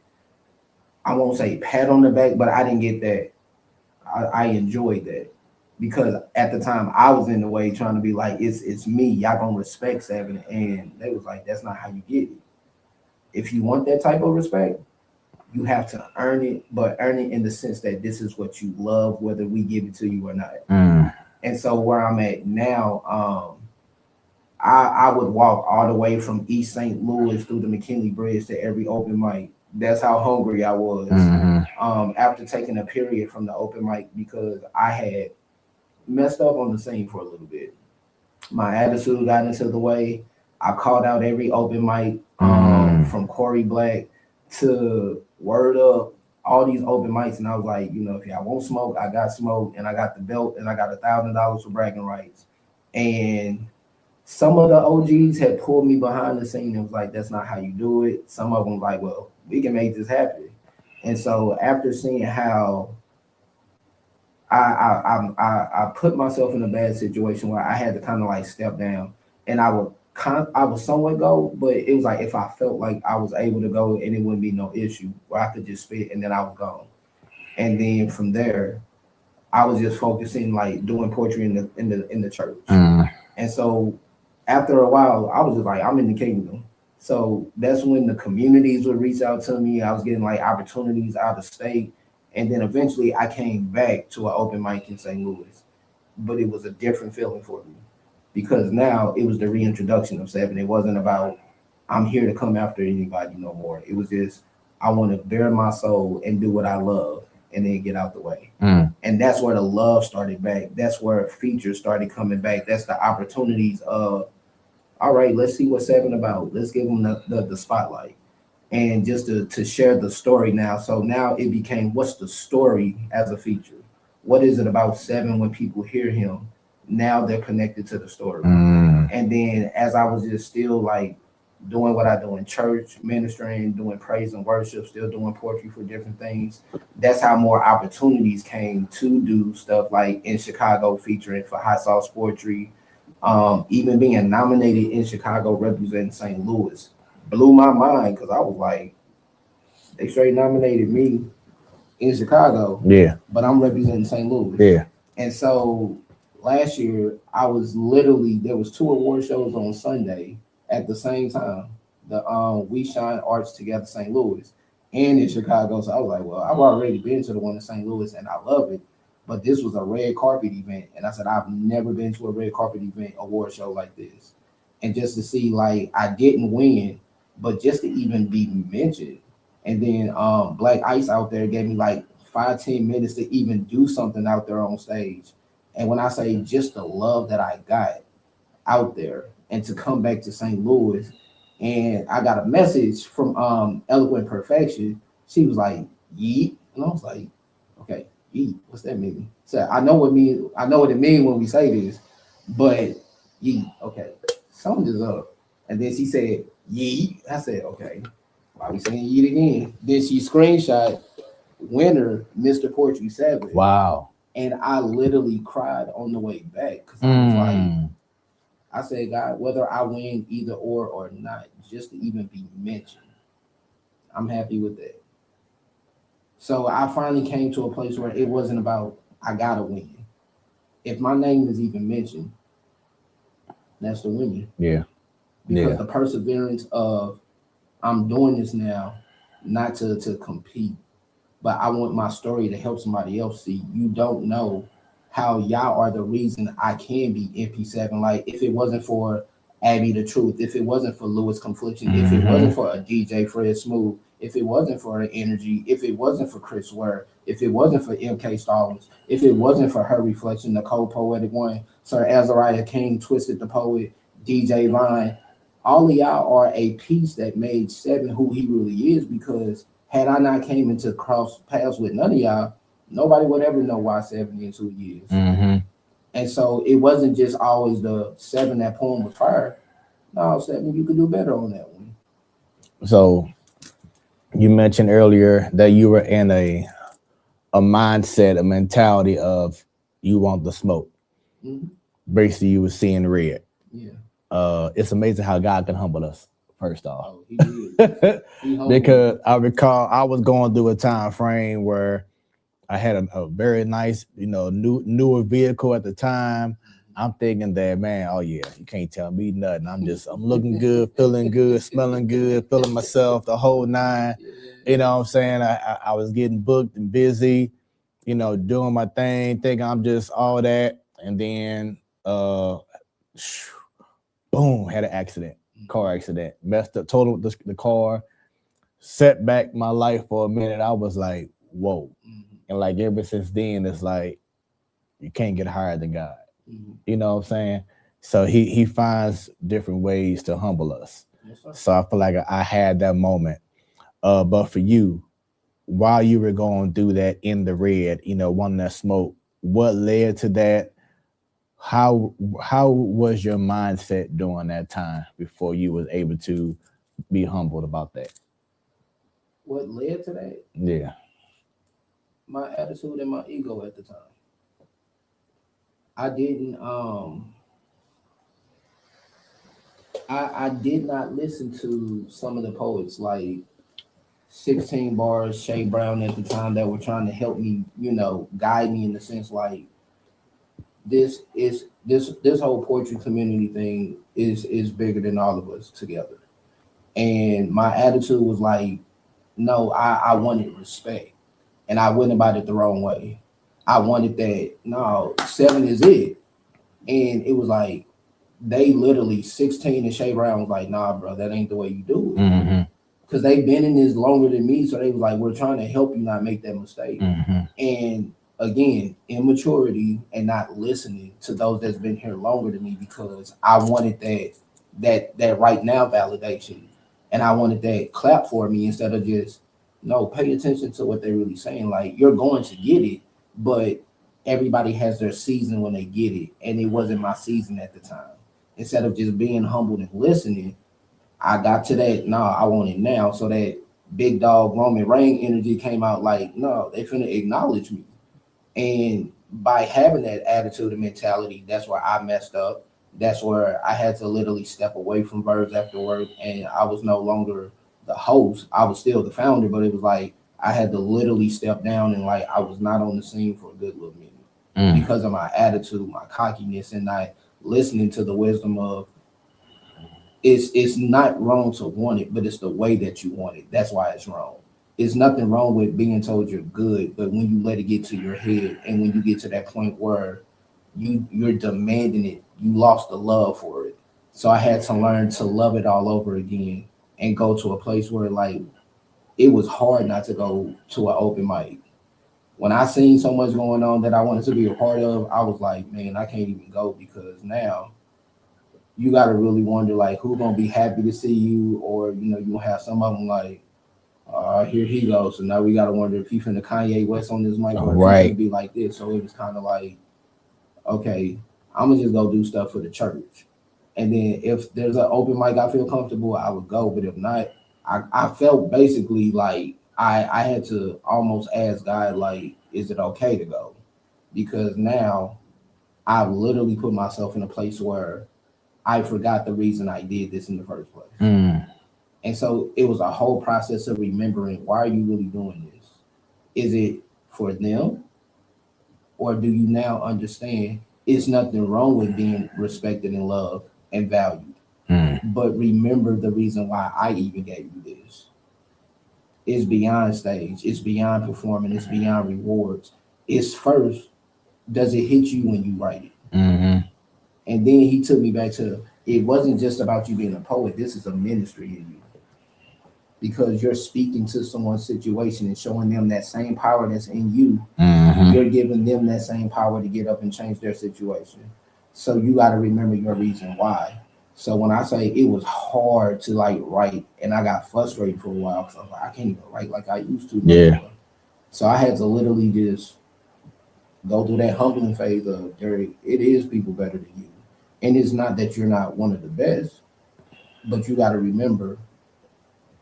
I won't say pat on the back, but I didn't get that. I enjoyed that because at the time I was in the way trying to be like, it's me. Y'all gonna respect Seven, and they was like, that's not how you get it. If you want that type of respect, you have to earn it, but earn it in the sense that this is what you love, whether we give it to you or not. And so where I'm at now, I would walk all the way from East St. Louis through the McKinley Bridge to every open mic. That's how hungry I was. After taking a period from the open mic because I had messed up on the scene for a little bit. My attitude got into the way. I called out every open mic from Corey Black to Word Up, all these open mics, and I was like, you know, if y'all won't smoke, I got smoke, and I got the belt, and I got $1,000 for bragging rights. And some of the OGs had pulled me behind the scene and was like, that's not how you do it. Some of them like, well, we can make this happen. And so after seeing how I put myself in a bad situation where I had to kind of like step down, and I would somewhat go, but it was like if I felt like I was able to go and it wouldn't be no issue where I could just spit and then I was gone. And then from there, I was just focusing like doing poetry in the church. And so after a while, I was just like, I'm in the kingdom. So that's when the communities would reach out to me. I was getting like opportunities out of state. And then eventually I came back to an open mic in St. Louis, but it was a different feeling for me because now it was the reintroduction of Seven. It wasn't about, I'm here to come after anybody no more. It was just, I want to bare my soul and do what I love and then get out the way. And that's where the love started back. That's where features started coming back. That's the opportunities of, all right, let's see what Seven about. Let's give them the spotlight. And just to share the story now. So now it became, what's the story as a feature? What is it about Seven when people hear him? Now they're connected to the story. And then as I was just still like doing what I do in church, ministering, doing praise and worship, still doing poetry for different things, that's how more opportunities came to do stuff like in Chicago featuring for Hot Sauce Poetry, even being nominated in Chicago representing St. Louis. Blew my mind because I was like, they straight nominated me in Chicago. Yeah. But I'm representing St. Louis. Yeah. And so last year, I was literally, there was 2 award shows on Sunday at the same time. The We Shine Arts Together St. Louis and in Chicago. So I was like, well, I've already been to the one in St. Louis and I love it. But this was a red carpet event. And I said, I've never been to a red carpet event award show like this. And just to see, like, I didn't win, but just to even be mentioned. And then Black Ice out there gave me like 5-10 minutes to even do something out there on stage. And when I say just the love that I got out there and to come back to St. Louis, and I got a message from Eloquent Perfection. She was like, yeet. And I was like, okay, yeet, what's that mean? So I know what it means when we say this, but yeet, okay, something is up. And then she said, yeet. I said, okay, why are we saying yeet again? Then she screenshot winner, Mr. Poetry 7. Wow. And I literally cried on the way back because I was like, I said, God, whether I win either or not, just to even be mentioned, I'm happy with that. So I finally came to a place where it wasn't about, I gotta win. If my name is even mentioned, that's the win. Yeah. Because the perseverance of, I'm doing this now, not to compete, but I want my story to help somebody else see. You don't know how y'all are the reason I can be MP7. Like, if it wasn't for Abby the Truth, if it wasn't for Lewis Confliction, if it wasn't for a DJ Fred Smooth, if it wasn't for the Energy, if it wasn't for Chris Ware, if it wasn't for MK Stallings, if it wasn't for Her Reflection, the co-poetic one, Sir Azariah King, Twisted the Poet, DJ Vine, all of y'all are a piece that made Seven who he really is, because had I not came into cross paths with none of y'all, nobody would ever know why Seven is who he is. And so it wasn't just always the Seven, that poem was fire. No, Seven, you could do better on that one. So you mentioned earlier that you were in a mindset, a mentality of you want the smoke. Basically, you were seeing red. Yeah. It's amazing how God can humble us, first off. Oh, he did. Because I recall I was going through a time frame where I had a very nice, newer vehicle at the time. I'm thinking that, man, oh yeah, you can't tell me nothing. I'm looking good, feeling good, smelling good, feeling myself, the whole nine. You know what I'm saying? I was getting booked and busy, doing my thing, thinking I'm just all that. And then boom, had an accident, car accident, messed up, totaled the car, set back my life for a minute. I was like, whoa. And like ever since then, it's like you can't get higher than God. You know what I'm saying? So he finds different ways to humble us. Yes, sir. So I feel like I had that moment. But for you, while you were going through that in the red, wanting that smoke, what led to that? How was your mindset during that time before you was able to be humbled about that? What led to that? Yeah. My attitude and my ego at the time. I didn't I did not listen to some of the poets like 16 Bars, Shay Brown at the time, that were trying to help me, guide me in the sense like this whole poetry community thing is bigger than all of us together. And my attitude was like, no, I wanted respect. And I went about it the wrong way. I wanted that, no, Seven is it. And it was like, they literally 16 and Shay Brown was like, nah, bro, that ain't the way you do it. Because they've been in this longer than me. So they was like, we're trying to help you not make that mistake. And again, immaturity and not listening to those that's been here longer than me, because I wanted that right now validation. And I wanted that clap for me instead of just, no, pay attention to what they're really saying. Like, you're going to get it, but everybody has their season when they get it. And it wasn't my season at the time. Instead of just being humbled and listening, I got to that, no, I want it now. So that big dog Roman Reign energy came out like, no, they finna acknowledge me. And by having that attitude and mentality, that's where I messed up. That's where I had to literally step away from Birds After Work, and I was no longer the host. I was still the founder, but it was like I had to literally step down, and like I was not on the scene for a good little minute because of my attitude, my cockiness, and not listening to the wisdom of it's not wrong to want it, but it's the way that you want it. That's why it's wrong. It's nothing wrong with being told you're good, but when you let it get to your head, and when you get to that point where you're demanding it, you lost the love for it. So I had to learn to love it all over again and go to a place where like it was hard not to go to an open mic. When I seen so much going on that I wanted to be a part of, I was like, man, I can't even go, because now you got to really wonder like who's gonna be happy to see you, or you gonna have some of them like, here he goes. So now we got to wonder if he finna Kanye West on this mic, or if he finna be like this. So it was kind of like, okay, I'm gonna just go do stuff for the church. And then if there's an open mic I feel comfortable, I would go. But if not, I felt basically like I had to almost ask God, like, is it okay to go? Because now I've literally put myself in a place where I forgot the reason I did this in the first place. And so it was a whole process of remembering, why are you really doing this? Is it for them? Or do you now understand it's nothing wrong with being respected and loved and valued? But remember the reason why I even gave you this. It's beyond stage. It's beyond performing. It's beyond rewards. It's first, does it hit you when you write it? And then he took me back to, it wasn't just about you being a poet. This is a ministry in you. Because you're speaking to someone's situation and showing them that same power that's in you. You're giving them that same power to get up and change their situation. So you got to remember your reason why. So when I say it was hard to like write, and I got frustrated for a while because I was like, I can't even write like I used to. Yeah. So I had to literally just go through that humbling phase of, Derrick, it is people better than you. And it's not that you're not one of the best, but you got to remember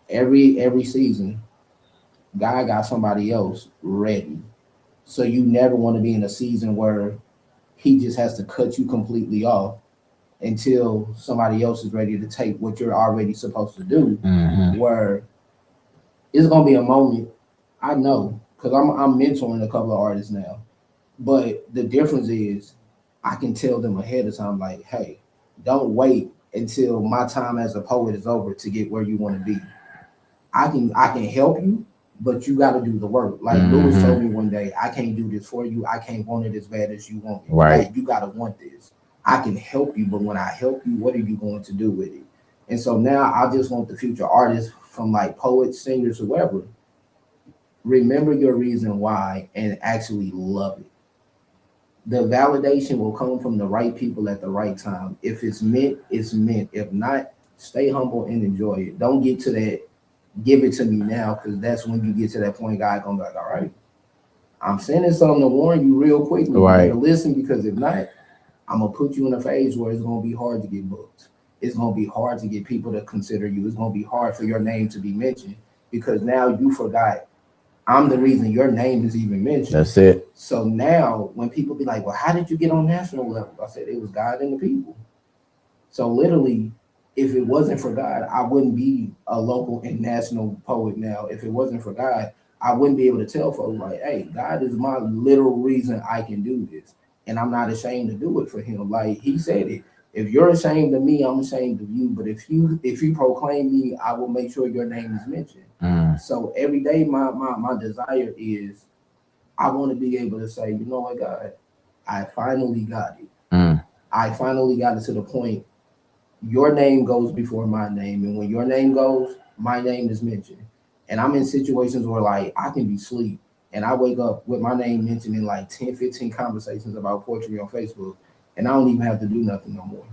every season, God got somebody else ready. So you never want to be in a season where he just has to cut you completely off until somebody else is ready to take what you're already supposed to do. Where it's gonna be a moment, I know, because I'm mentoring a couple of artists now. But the difference is I can tell them ahead of time, like, hey, don't wait until my time as a poet is over to get where you want to be. I can help you, but you got to do the work. Like Lewis told me one day, I can't do this for you. I can't want it as bad as you want it. Right. Like, you got to want this. I can help you, but when I help you, what are you going to do with it? And so now I just want the future artists, from like poets, singers, whoever, remember your reason why and actually love it. The validation will come from the right people at the right time. If it's meant, it's meant. If not, stay humble and enjoy it. Don't get to that, give it to me now, because that's when you get to that point, God gonna be like, all right, I'm sending something to warn you real quickly. Right. You better listen, because if not, I'm gonna put you in a phase where it's gonna be hard to get booked. It's gonna be hard to get people to consider you. It's gonna be hard for your name to be mentioned, because now you forgot I'm the reason your name is even mentioned. That's it. So now when people be like, well, how did you get on national level? I said, it was God and the people. So literally, if it wasn't for God, I wouldn't be a local and national poet now. If it wasn't for God, I wouldn't be able to tell folks like, hey, God is my literal reason I can do this. And I'm not ashamed to do it for him. Like he said it. If you're ashamed of me, I'm ashamed of you. But if you proclaim me, I will make sure your name is mentioned. So every day, my desire is, I want to be able to say, you know what, God, I finally got it. I finally got it to the point. Your name goes before my name, and when your name goes, my name is mentioned. And I'm in situations where like I can be asleep, and I wake up with my name mentioned in like 10, 15 conversations about poetry on Facebook, and I don't even have to do nothing no more.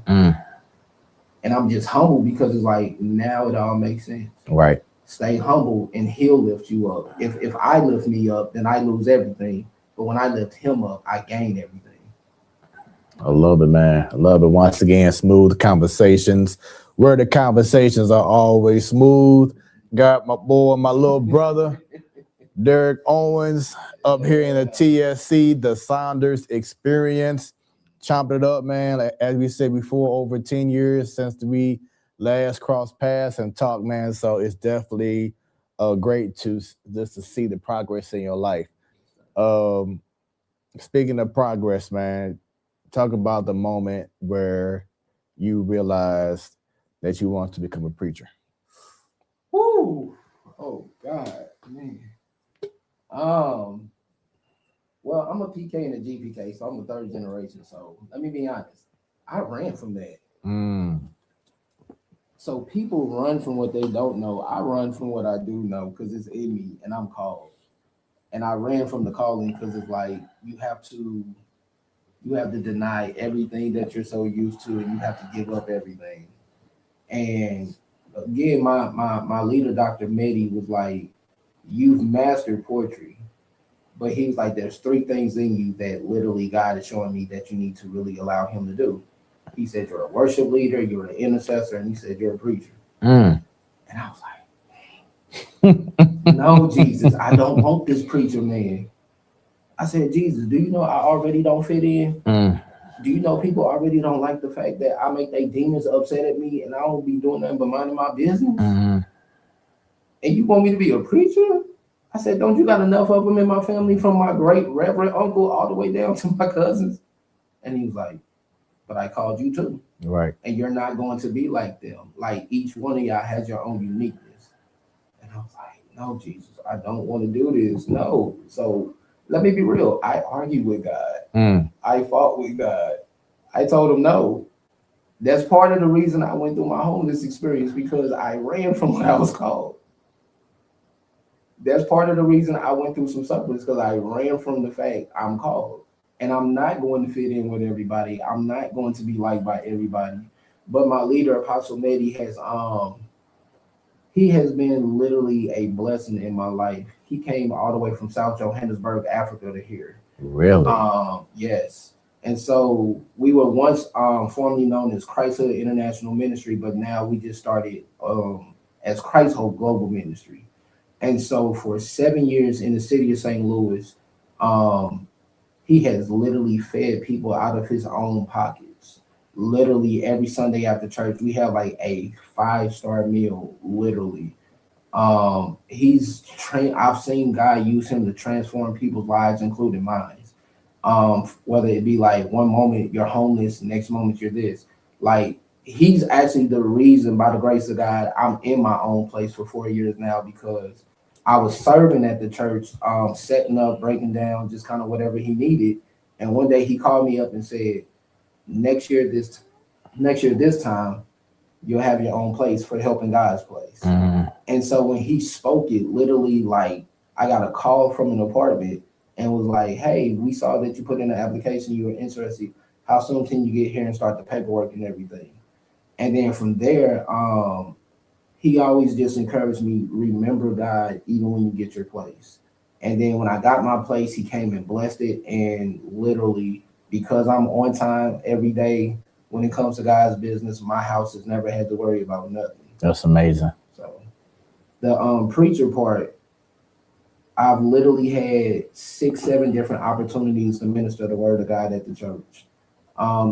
And I'm just humble because it's like, now it all makes sense. Right. Stay humble and he'll lift you up. If I lift me up, then I lose everything. But when I lift him up, I gain everything. I love it, man. I love it. Once again, Smoooth Conversations, where the conversations are always smooth. Got my boy, my little brother, Derrick Owens, up here in the TSC, the Saunders Experience. Chomping it up, man. Like, as we said before, over 10 years since we last crossed paths and talked, man. So it's definitely great to just to see the progress in your life. Speaking of progress, man, talk about the moment where you realized that you want to become a preacher. Woo! Oh God, man. Well, I'm a PK and a GPK, so I'm the third generation. So let me be honest, I ran from that. So people run from what they don't know. I run from what I do know because it's in me and I'm called. And I ran from the calling because it's like you have to deny everything that you're so used to, and you have to give up everything. And again, my leader, Dr. Mehdi, was like, you've mastered poetry. But he was like, there's 3 things in you that literally God is showing me that you need to really allow him to do. He said, you're a worship leader, you're an intercessor, and he said, you're a preacher. And I was like, no, Jesus, I don't want this preacher, man. I said, Jesus, do you know I already don't fit in? Do you know people already don't like the fact that I make their demons upset at me and I don't be doing nothing but minding my business? And you want me to be a preacher? I said, don't you got enough of them in my family, from my great reverend uncle all the way down to my cousins? And he was like, but I called you too. Right. And you're not going to be like them. Like each one of y'all has your own uniqueness. And I was like, no, Jesus, I don't want to do this. No. So let me be real. I argued with God. I fought with God. I told him no. That's part of the reason I went through my homeless experience, because I ran from what I was called. That's part of the reason I went through some suffering, because I ran from the fact I'm called. And I'm not going to fit in with everybody. I'm not going to be liked by everybody. But my leader, Apostle Medi, he has been literally a blessing in my life. He came all the way from South Johannesburg, Africa to here. Really? Yes. And so we were once formerly known as Christ Hood International Ministry, but now we just started as Christ Hope Global Ministry. And so for 7 years in the city of St. Louis, he has literally fed people out of his own pockets. Literally every Sunday after church, we have like a 5-star meal, literally. He's trained. I've seen God use him to transform people's lives, including mine. Whether it be like one moment you're homeless, next moment you're this. Like, he's actually the reason, by the grace of God, I'm in my own place for 4 years now, because I was serving at the church, setting up, breaking down, just kind of whatever he needed. And one day he called me up and said, next year this time, you'll have your own place for helping God's place. Mm-hmm. And so when he spoke it, literally, like, I got a call from an apartment and was like, hey, we saw that you put in an application, you were interested. How soon can you get here and start the paperwork and everything? And then from there, he always just encouraged me, remember God even when you get your place. And then when I got my place, he came and blessed it. And literally, because I'm on time every day when it comes to God's business, my house has never had to worry about nothing. That's amazing. So the preacher part, I've literally had 6-7 different opportunities to minister the word of God at the church.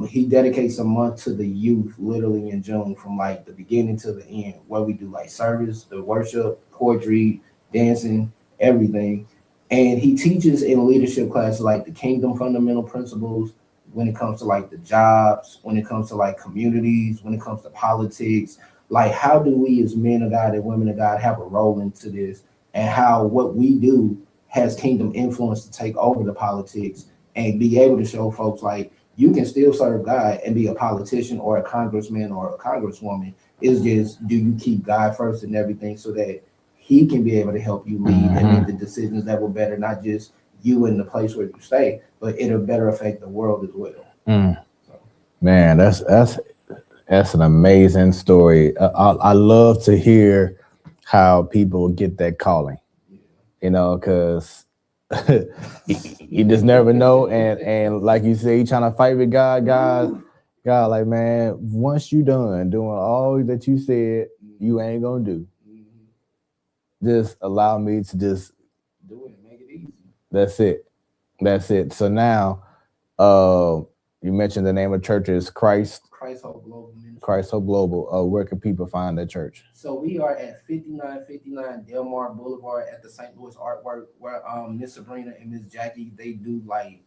He dedicates a month to the youth, literally in June, from like the beginning to the end, where we do like service, the worship, poetry, dancing, everything. And he teaches in leadership classes like the kingdom fundamental principles, when it comes to like the jobs, when it comes to like communities, when it comes to politics. Like, how do we as men of God and women of God have a role into this, and how what we do has kingdom influence to take over the politics and be able to show folks like, you can still serve God and be a politician or a congressman or a congresswoman. It's just, do you keep God first in everything so that he can be able to help you lead and make the decisions that will better not just you in the place where you stay, but it'll better affect the world as well. So. Man, that's an amazing story. I love to hear how people get that calling, you know, because you just never know. And like you say, you trying to fight with God, like, man, once you done doing all that you said you ain't gonna do, just allow me to just do it, make it easy. That's it. So now, you mentioned the name of church is Christ Hope Global Ministry. Christ Hope Global. Where can people find that church? So we are at 5959 Delmar Boulevard at the St. Louis Artwork, where Miss Sabrina and Miss Jackie, they do like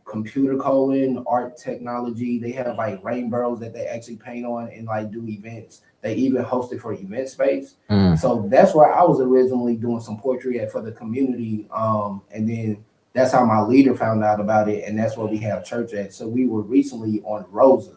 computer coding, art technology. They have like rainbows that they actually paint on and like do events. They even host it for event space. So that's where I was originally doing some poetry for the community. And then that's how my leader found out about it. And that's where we have church at. So we were recently on Rosa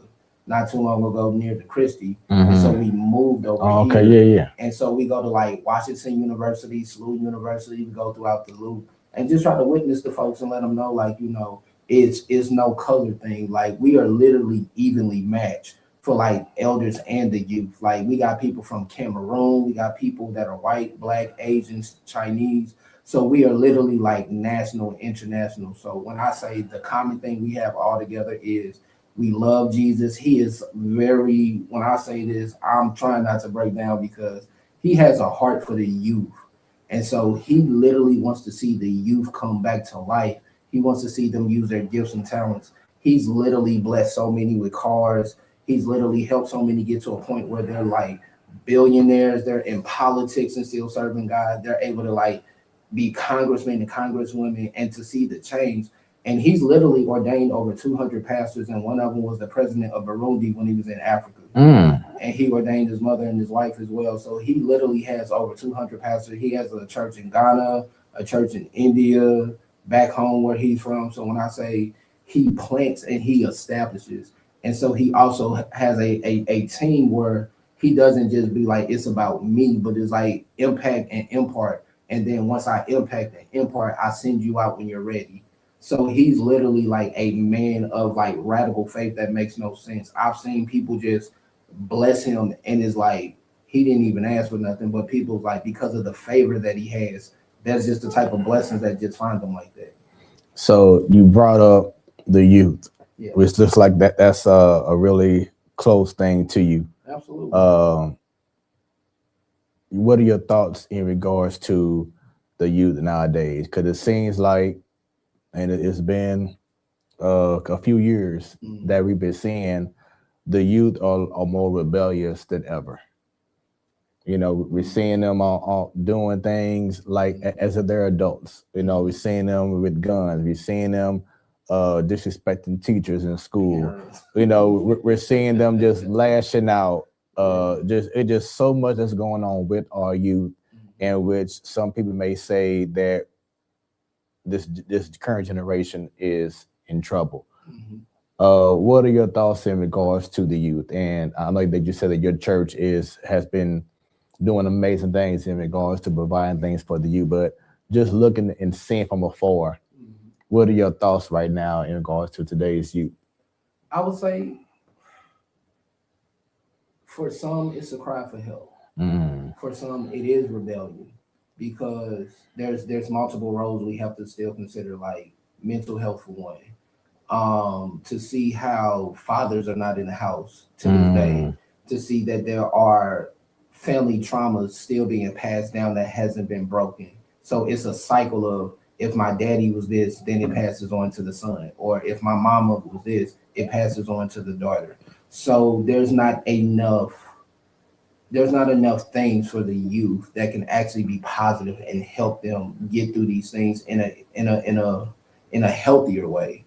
not too long ago near the Christie. And so we moved over here. Yeah. And so we go to like Washington University, SLU University. We go throughout the loop and just try to witness the folks and let them know, like, you know, it's no color thing. Like, we are literally evenly matched for like elders and the youth. Like, we got people from Cameroon, we got people that are white, black, Asians, Chinese. So we are literally like national and international. So when I say the common thing we have all together is we love Jesus. He is very, when I say this, I'm trying not to break down because he has a heart for the youth. And so he literally wants to see the youth come back to life. He wants to see them use their gifts and talents. He's literally blessed so many with cars. He's literally helped so many get to a point where they're like billionaires. They're in politics and still serving God. They're able to like be congressmen and congresswomen and to see the change. And he's literally ordained over 200 pastors, and one of them was the president of Burundi when he was in Africa. And he ordained his mother and his wife as well. So he literally has over 200 pastors. He has a church in Ghana, a church in India, back home where he's from. So when I say he plants and he establishes, and so he also has a team where he doesn't just be like, it's about me, but it's like impact and impart. And then once I impact and impart, I send you out when you're ready. So he's literally like a man of like radical faith that makes no sense. I've seen people just bless him, and it's like he didn't even ask for nothing, but people's like, because of the favor that he has, that's just the type of blessings that just find them like that. So you brought up the youth, Yeah. which looks like that's a really close thing to you. Absolutely. What are your thoughts in regards to the youth nowadays? Because it seems like, and it's been a few years that we've been seeing the youth are more rebellious than ever. You know, we're seeing them on doing things like as if they're adults. You know, we're seeing them with guns. We're seeing them disrespecting teachers in school. You know, we're seeing them just lashing out. Just so much that's going on with our youth, in which some people may say that this current generation is in trouble. What are your thoughts in regards to the youth? And I know that you said that your church has been doing amazing things in regards to providing things for the youth, but just looking and seeing from afar, what are your thoughts right now in regards to today's youth? I would say for some, it's a cry for help. For some, it is rebellion, because there's multiple roles we have to still consider, like mental health for one. To see how fathers are not in the house to this day, to see that there are family traumas still being passed down that hasn't been broken. So it's a cycle of, if my daddy was this, then it passes on to the son, or if my mama was this, it passes on to the daughter. So there's not enough things for the youth that can actually be positive and help them get through these things in a healthier way.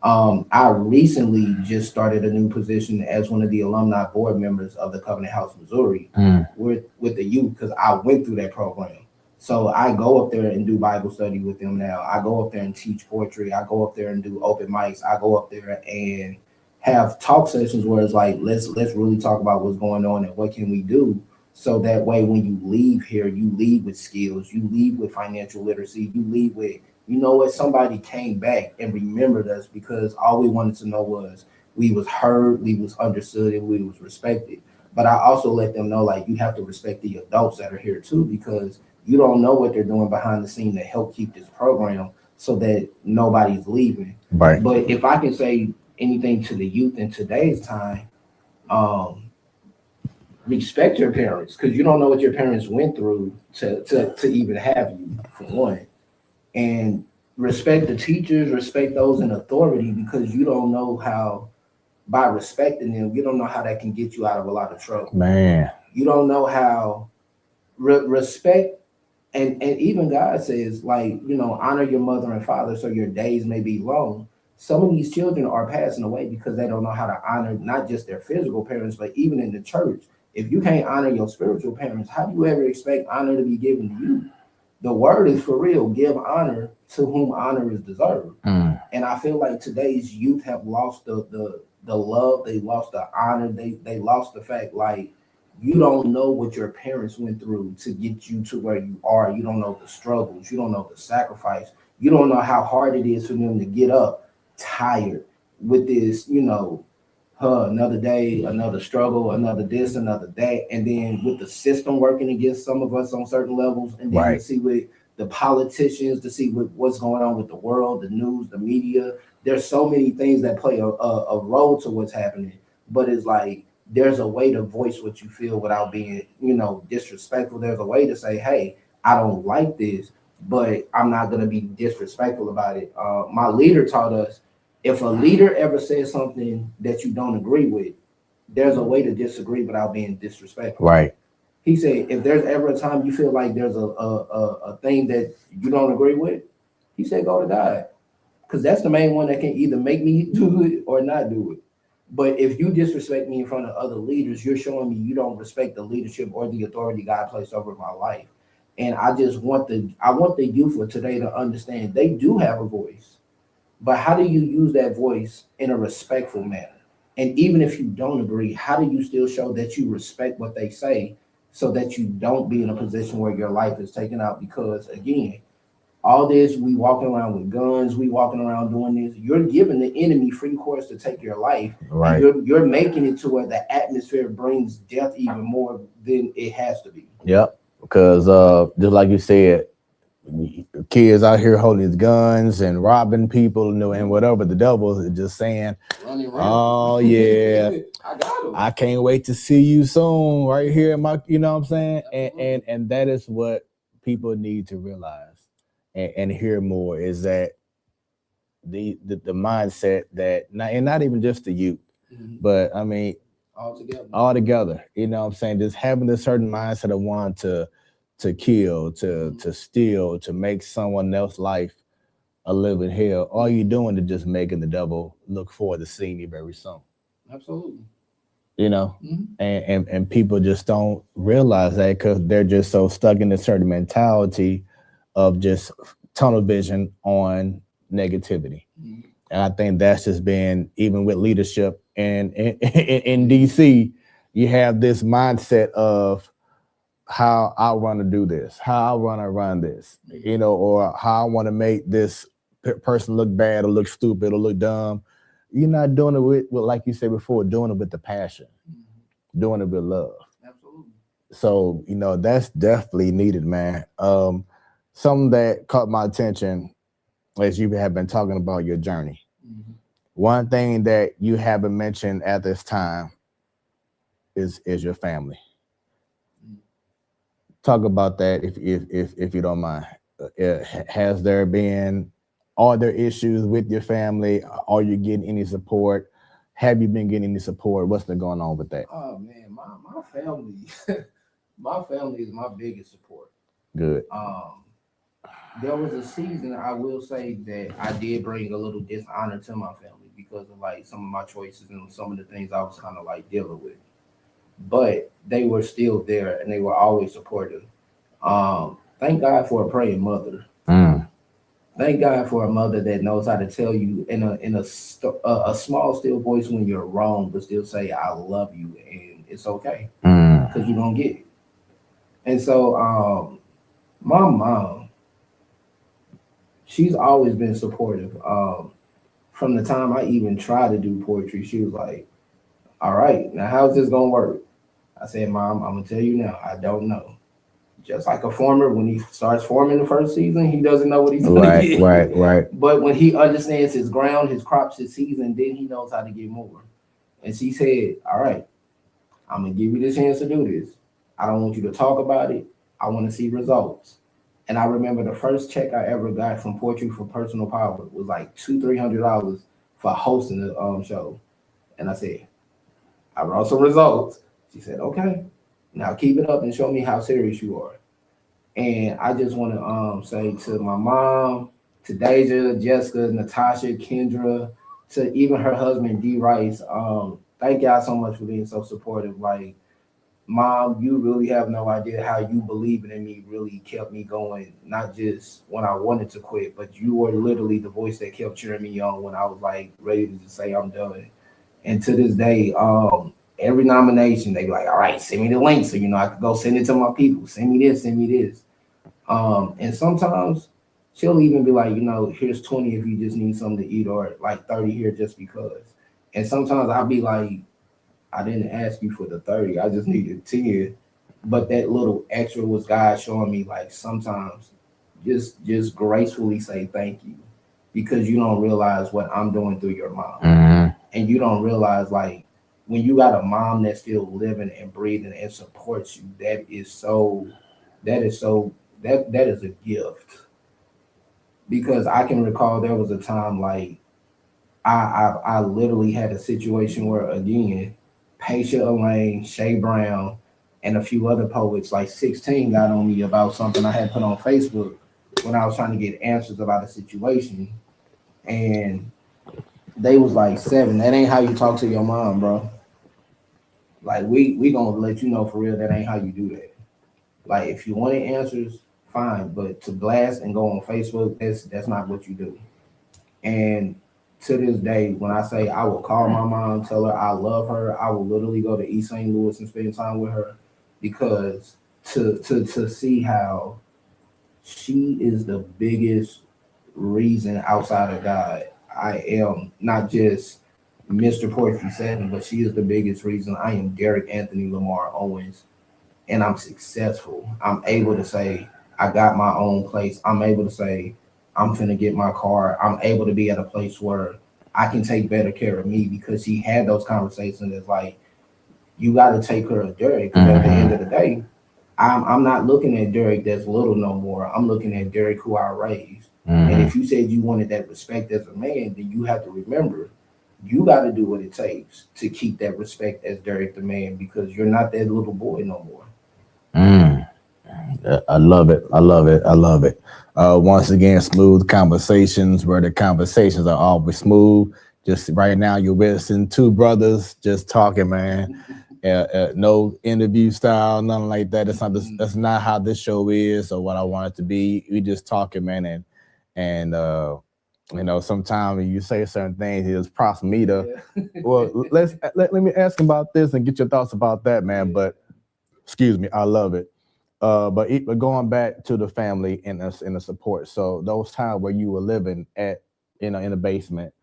I recently just started a new position as one of the alumni board members of the Covenant House, Missouri, with the youth, because I went through that program. So I go up there and do Bible study with them now. I go up there and teach poetry. I go up there and do open mics. I go up there and have talk sessions where it's like, let's really talk about what's going on and what can we do. So that way, when you leave here, you leave with skills, you leave with financial literacy, you leave with, you know what, somebody came back and remembered us, because all we wanted to know was we was heard, we was understood, and we was respected. But I also let them know, like, you have to respect the adults that are here too, because you don't know what they're doing behind the scene to help keep this program so that nobody's leaving. Right. But if I can say anything to the youth in today's time, respect your parents, because you don't know what your parents went through to even have you, for one. And respect the teachers, respect those in authority, because you don't know how, by respecting them, you don't know how that can get you out of a lot of trouble. Man, you don't know how respect, and even God says, like, you know, honor your mother and father so your days may be long. Some of these children are passing away because they don't know how to honor not just their physical parents, but even in the church. If you can't honor your spiritual parents, how do you ever expect honor to be given to you? The word is for real. Give honor to whom honor is deserved. And I feel like today's youth have lost the love. They lost the honor. They lost the fact, like, you don't know what your parents went through to get you to where you are. You don't know the struggles. You don't know the sacrifice. You don't know how hard it is for them to get up tired with this, you know, another day, another struggle, another this, another that. And then with the system working against some of us on certain levels, and then you see with the politicians, to see what's going on with the world, the news, the media. There's so many things that play a role to what's happening. But it's like, there's a way to voice what you feel without being, you know, disrespectful. There's a way to say, hey, I don't like this, but I'm not going to be disrespectful about it. My leader taught us, if a leader ever says something that you don't agree with, there's a way to disagree without being disrespectful. Right. He said, if there's ever a time you feel like there's a thing that you don't agree with, he said, go to God. Because that's the main one that can either make me do it or not do it. But if you disrespect me in front of other leaders, you're showing me you don't respect the leadership or the authority God placed over my life. And I want the youth of today to understand they do have a voice. But how do you use that voice in a respectful manner? And even if you don't agree, how do you still show that you respect what they say so that you don't be in a position where your life is taken out? Because, again, all this, we walking around with guns, we walking around doing this. You're giving the enemy free course to take your life. Right. You're making it to where the atmosphere brings death even more than it has to be. Yep. Because just like you said, kids out here holding these guns and robbing people and whatever, the devil is just saying, oh yeah, I got him. I can't wait to see you soon right here in my, you know what I'm saying? And that is what people need to realize and hear more, is that the mindset that not even just the youth, but I mean all together, you know what I'm saying? Just having a certain mindset of wanting to kill, to steal, to make someone else's life a living hell. All you're doing is just making the devil look forward to seeing you very soon. Absolutely. You know, and people just don't realize that because they're just so stuck in a certain mentality of just tunnel vision on negativity. And I think that's just been, even with leadership and in DC, you have this mindset of how I want to do this, how I want to run this, you know, or how I want to make this person look bad or look stupid or look dumb. You're not doing it with, like you said before, doing it with the passion, doing it with love. Absolutely. So, you know, that's definitely needed, man. Something that caught my attention as you have been talking about your journey. One thing that you haven't mentioned at this time is your family. Talk about that if you don't mind. Has there been, are there issues with your family? Are you getting any support? Have you been getting any support? What's been going on with that? Oh man, my family, my family is my biggest support. Good. There was a season, I will say, that I did bring a little dishonor to my family because of like some of my choices and some of the things I was kind of like dealing with. But they were still there and they were always supportive. Thank God for a praying mother. Thank God for a mother that knows how to tell you in a small, still voice when you're wrong, but still say, I love you and it's okay because you're going to get it. And so my mom, she's always been supportive. From the time I even tried to do poetry, she was like, all right, now how's this going to work? I said, Mom, I'm going to tell you now, I don't know. Just like a farmer, when he starts farming the first season, he doesn't know what he's going to get. Right. But when he understands his ground, his crops, his season, then he knows how to get more. And she said, all right, I'm going to give you the chance to do this. I don't want you to talk about it. I want to see results. And I remember the first check I ever got from Poetry for Personal Power was like $200-300 for hosting the show. And I said, I brought some results. She said, okay, now keep it up and show me how serious you are. And I just want to say to my mom, to Deja, Jessica, Natasha, Kendra, to even her husband, D. Rice, thank y'all so much for being so supportive. Like, Mom, you really have no idea how you believing in me really kept me going, not just when I wanted to quit, but you were literally the voice that kept cheering me on when I was like ready to just say I'm done. And to this day, every nomination, they be like, all right, send me the link so, you know, I could go send it to my people. Send me this. And sometimes she'll even be like, you know, here's 20 if you just need something to eat, or like 30 here just because. And sometimes I'll be like, I didn't ask you for the 30. I just needed 10. But that little extra was God showing me, like, sometimes just gracefully say thank you, because you don't realize what I'm doing through your mom. And you don't realize, like, when you got a mom that's still living and breathing and supports you, that is a gift. Because I can recall there was a time, like, I literally had a situation where, again, Paisha Elaine, Shay Brown, and a few other poets, like 16, got on me about something I had put on Facebook when I was trying to get answers about a situation. And they was like, 7, that ain't how you talk to your mom, bro. Like, we gonna let you know for real, that ain't how you do that. Like, if you wanted answers, fine, but to blast and go on Facebook, that's not what you do. And to this day, when I say I will call my mom, tell her I love her, I will literally go to East St. Louis and spend time with her, because to see how she is the biggest reason outside of God I am not just Mr. Poetry 7, but she is the biggest reason I am Derrick Anthony Lamar Owens, and I'm successful. I'm able to say I got my own place. I'm able to say I'm finna get my car. I'm able to be at a place where I can take better care of me, because she had those conversations. It's like, you got to take care of Derrick, because at the end of the day, I'm not looking at Derrick that's little no more. I'm looking at Derrick who I raised. And if you said you wanted that respect as a man, then you have to remember you got to do what it takes to keep that respect as Derrick the man, because you're not that little boy no more. I love it. I love it. I love it. Once again, Smooth Conversations, where the conversations are always smooth. Just right now, you're listening to brothers just talking, man. No interview style, nothing like that. That's not how this show is, or what I want it to be. We just talking, man, and you know, sometimes when you say certain things, it just prompts me to. Well, let me ask about this and get your thoughts about that, man. But excuse me, I love it. But going back to the family and the support. So those times where you were living at, in the basement,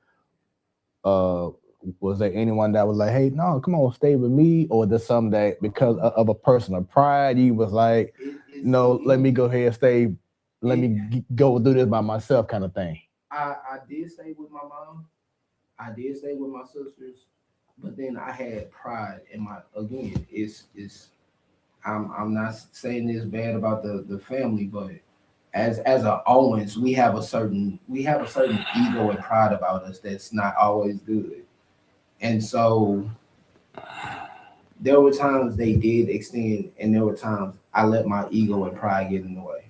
was there anyone that was like, hey, no, come on, stay with me? Or there's some that because of a personal pride, you was like, no, let me go ahead and stay, let me go do this by myself kind of thing? I did stay with my mom. I did stay with my sisters. But then I had pride in my, again, I'm not saying this bad about the family, but as a Owens, we have a certain ego and pride about us that's not always good. And so there were times they did extend, and there were times I let my ego and pride get in the way.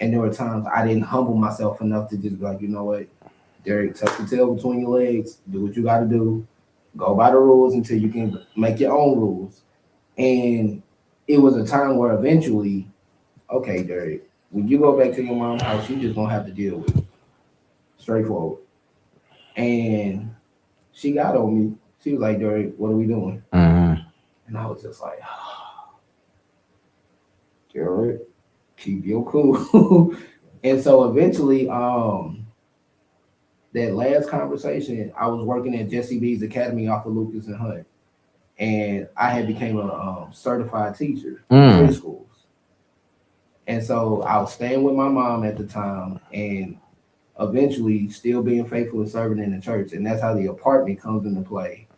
And there were times I didn't humble myself enough to just be like, you know what, Derrick, tuck your tail between your legs, do what you got to do, go by the rules until you can make your own rules. And it was a time where eventually, okay, Derrick, when you go back to your mom's house, you just gonna have to deal with it. Straightforward. And she got on me. She was like, Derrick, what are we doing? And I was just like, Derrick, keep your cool. And so eventually, that last conversation, I was working at Jesse B's Academy off of Lucas and Hunt. And I had became a certified teacher in preschools. And so I was staying with my mom at the time, and eventually still being faithful and serving in the church. And that's how the apartment comes into play.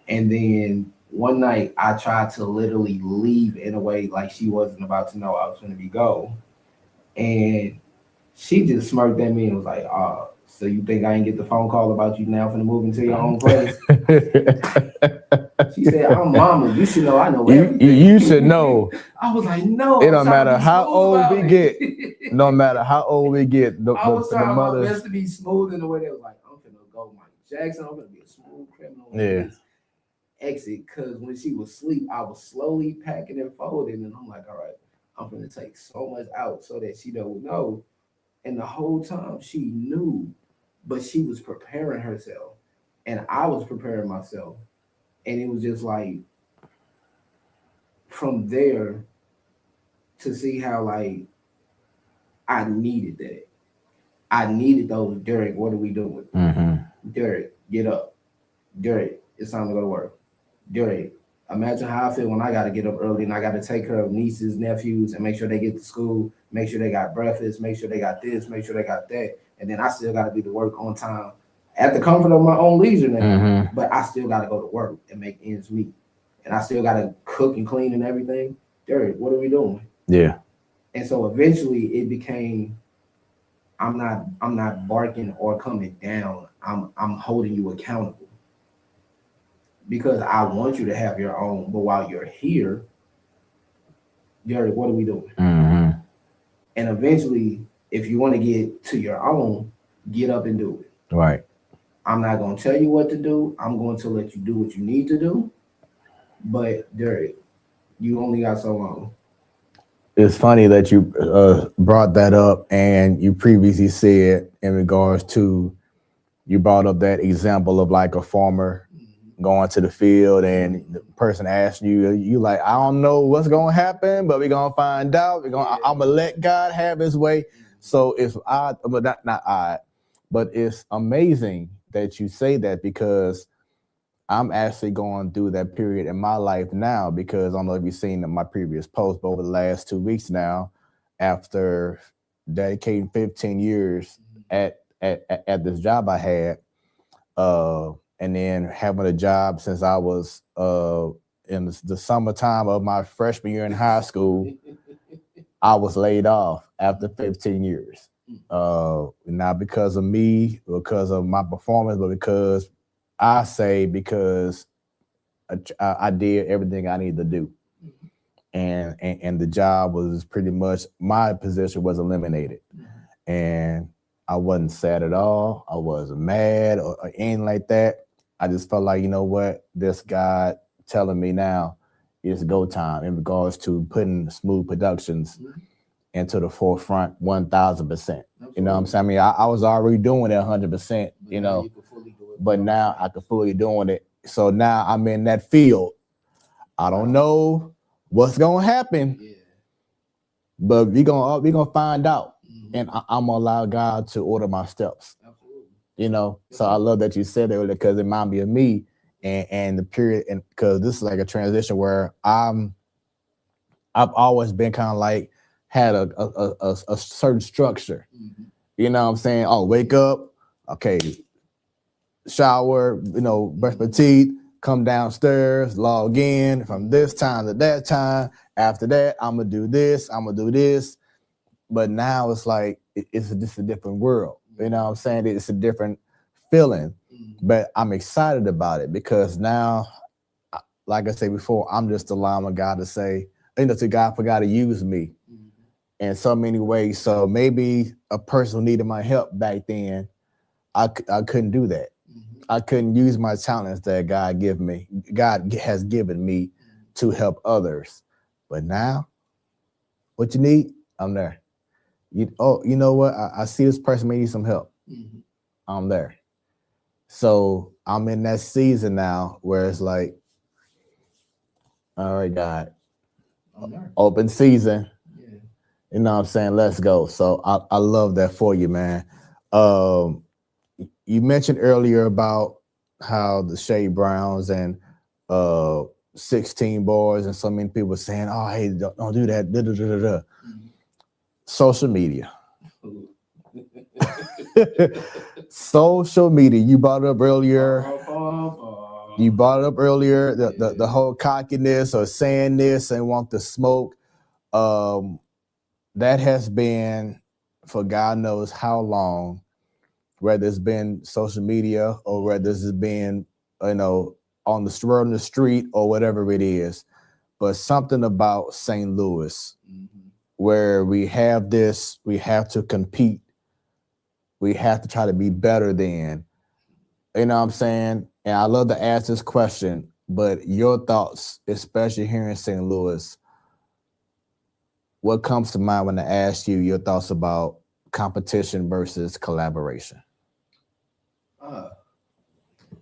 And then one night I tried to literally leave in a way like she wasn't about to know I was going to be go. And she just smirked at me and was like, oh, so you think I ain't get the phone call about you now finna move into your own place? She said, I'm mama. You should know I know everything. You should know. I was like, no. It don't matter how old we get. No matter how old we get. I was trying my best to be smooth in the way they was like, I'm finna go Mike Jackson. I'm gonna be a smooth criminal. Yeah. Exit, because when she was asleep, I was slowly packing and folding, and I'm like, all right, I'm gonna take so much out so that she don't know. And the whole time she knew, but she was preparing herself, and I was preparing myself. And it was just like, from there, to see how like I needed that. I needed those. Derrick, what are we doing? Derrick, get up. Derrick, it's time to go to work. Derrick, imagine how I feel when I got to get up early and I got to take care of nieces, nephews, and make sure they get to school, make sure they got breakfast, make sure they got this, make sure they got that. And then I still got to be to work on time at the comfort of my own leisure now. But I still got to go to work and make ends meet. And I still got to cook and clean and everything. Derrick, what are we doing? Yeah. And so eventually it became, I'm not barking or coming down. I'm holding you accountable. Because I want you to have your own, but while you're here, Derrick, what are we doing? And eventually, if you want to get to your own, get up and do it. Right. I'm not going to tell you what to do. I'm going to let you do what you need to do. But Derrick, you only got so long. It's funny that you brought that up, and you previously said in regards to, you brought up that example of like a farmer, going to the field and the person asking you like, I don't know what's gonna happen, but we're gonna find out. I'm gonna let God have his way. So it's odd, but not odd, but it's amazing that you say that, because I'm actually going through that period in my life now, because I don't know if you've seen my previous post, but over the last 2 weeks now, after dedicating 15 years at this job I had, and then having a job since I was in the summertime of my freshman year in high school, I was laid off after 15 years. Not because of me, because of my performance, but because I did everything I needed to do. And the job was pretty much, my position was eliminated. And I wasn't sad at all. I wasn't mad or anything like that. I just felt like, you know what, this God telling me now is go time in regards to putting SmooothProductions into the forefront 1000%. You know what I'm saying? I mean, I was already doing it 100%, you know, but now I can fully doing it. So now I'm in that field. I don't know what's gonna happen, but we're gonna find out. And I'm gonna allow God to order my steps. You know, so I love that you said that, because it reminded me of me and the period, and because this is like a transition where I've always been kind of like had a certain structure. You know what I'm saying? Oh, wake up, okay, shower, you know, brush my teeth, come downstairs, log in from this time to that time. After that, I'm gonna do this, I'm gonna do this. But now it's like it's just a different world. You know what I'm saying? It's a different feeling. But I'm excited about it, because now, like I said before, I'm just allowing God to say, you know, to God for God to use me in so many ways. So maybe a person who needed my help back then, I couldn't do that. I couldn't use my talents that God has given me to help others. But now, what you need, I'm there. You know what? I see this person may need some help. I'm there. So I'm in that season now where it's like, all right, God, open season. You know what I'm saying? Let's go. So I love that for you, man. You mentioned earlier about how the Shade Browns and 16 boys, and so many people saying, oh, hey, don't do that. Da, da, da, da, da. Social media. Social media. You brought it up earlier. The whole cockiness or saying this and want the smoke. That has been for God knows how long, whether it's been social media or whether this has been, you know, on the street or whatever it is. But something about St. Louis, where we have to compete. We have to try to be better than, you know what I'm saying? And I love to ask this question, but your thoughts, especially here in St. Louis, what comes to mind when I ask you your thoughts about competition versus collaboration?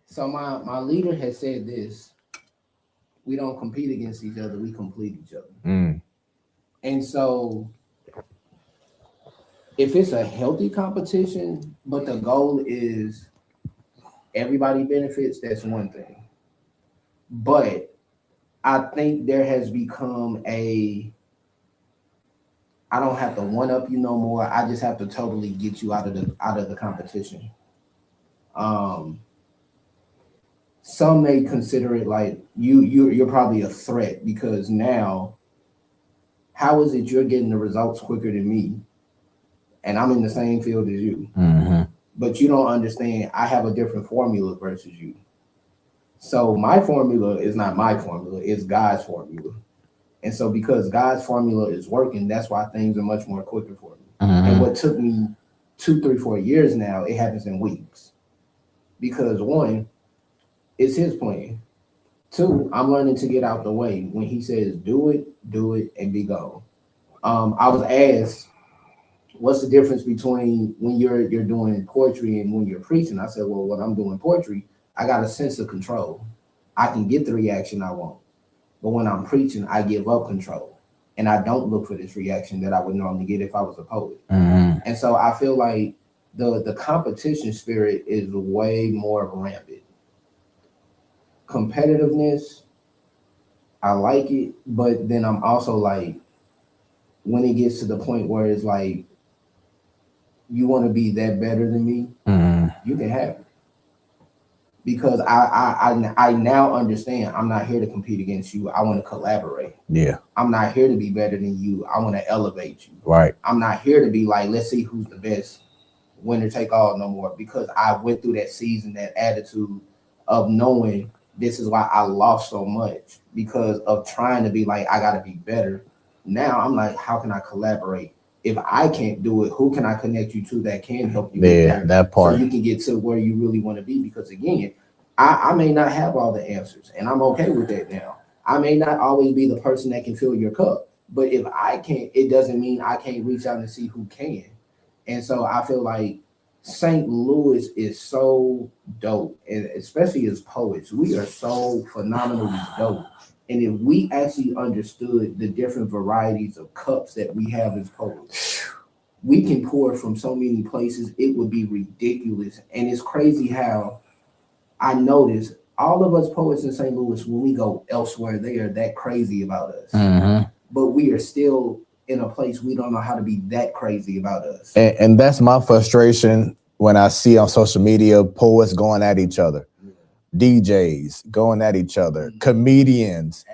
So my leader has said this: we don't compete against each other, we complete each other. And so if it's a healthy competition, but the goal is everybody benefits, that's one thing. But I think there has become I don't have to one up you no more. I just have to totally get you out of the competition. Some may consider it like you're probably a threat, because now, how is it you're getting the results quicker than me, and I'm in the same field as you, but you don't understand I have a different formula versus you. So my formula is not my formula, it's God's formula. And so because God's formula is working, that's why things are much more quicker for me. And what took me 2, 3, 4 years now, it happens in weeks. Because one, it's his plan. 2, I'm learning to get out the way. When he says do it, and be gone. I was asked, what's the difference between when you're doing poetry and when you're preaching? I said, well, when I'm doing poetry, I got a sense of control. I can get the reaction I want. But when I'm preaching, I give up control. And I don't look for this reaction that I would normally get if I was a poet. And so I feel like the competition spirit is way more rampant. Competitiveness, I like it, but then I'm also like, when it gets to the point where it's like, you want to be that better than me, you can have it. Because I now understand I'm not here to compete against you. I want to collaborate. Yeah. I'm not here to be better than you. I want to elevate you. Right. I'm not here to be like, let's see who's the best, winner take all no more. Because I went through that season, that attitude of knowing this is why I lost so much, because of trying to be like, I got to be better. Now I'm like, how can I collaborate? If I can't do it, who can I connect you to that can help you? Yeah, that part. So you can get to where you really want to be. Because again, I may not have all the answers, and I'm okay with that now. I may not always be the person that can fill your cup, but if I can't, it doesn't mean I can't reach out and see who can. And so I feel like St. Louis is so dope, and especially as poets, we are so phenomenally dope. And if we actually understood the different varieties of cups that we have as poets, we can pour from so many places, it would be ridiculous. And it's crazy how I notice all of us poets in St. Louis, when we go elsewhere, they are that crazy about us. But we are still in a place we don't know how to be that crazy about us. And that's my frustration when I see on social media poets going at each other. DJs going at each other, comedians.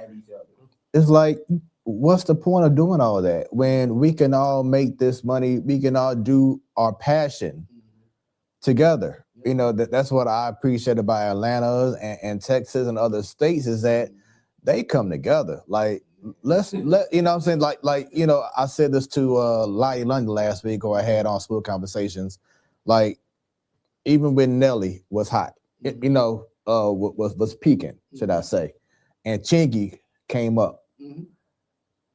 It's like, what's the point of doing all that when we can all make this money? We can all do our passion together. You know, that's what I appreciate about Atlanta and Texas and other states, is that they come together. Like, let you know what I'm saying? Like, you know, I said this to Lottie London last week, or I had on Smoooth Conversations. Like, even when Nelly was hot, you know, was peaking, should I say, and Chingy came up.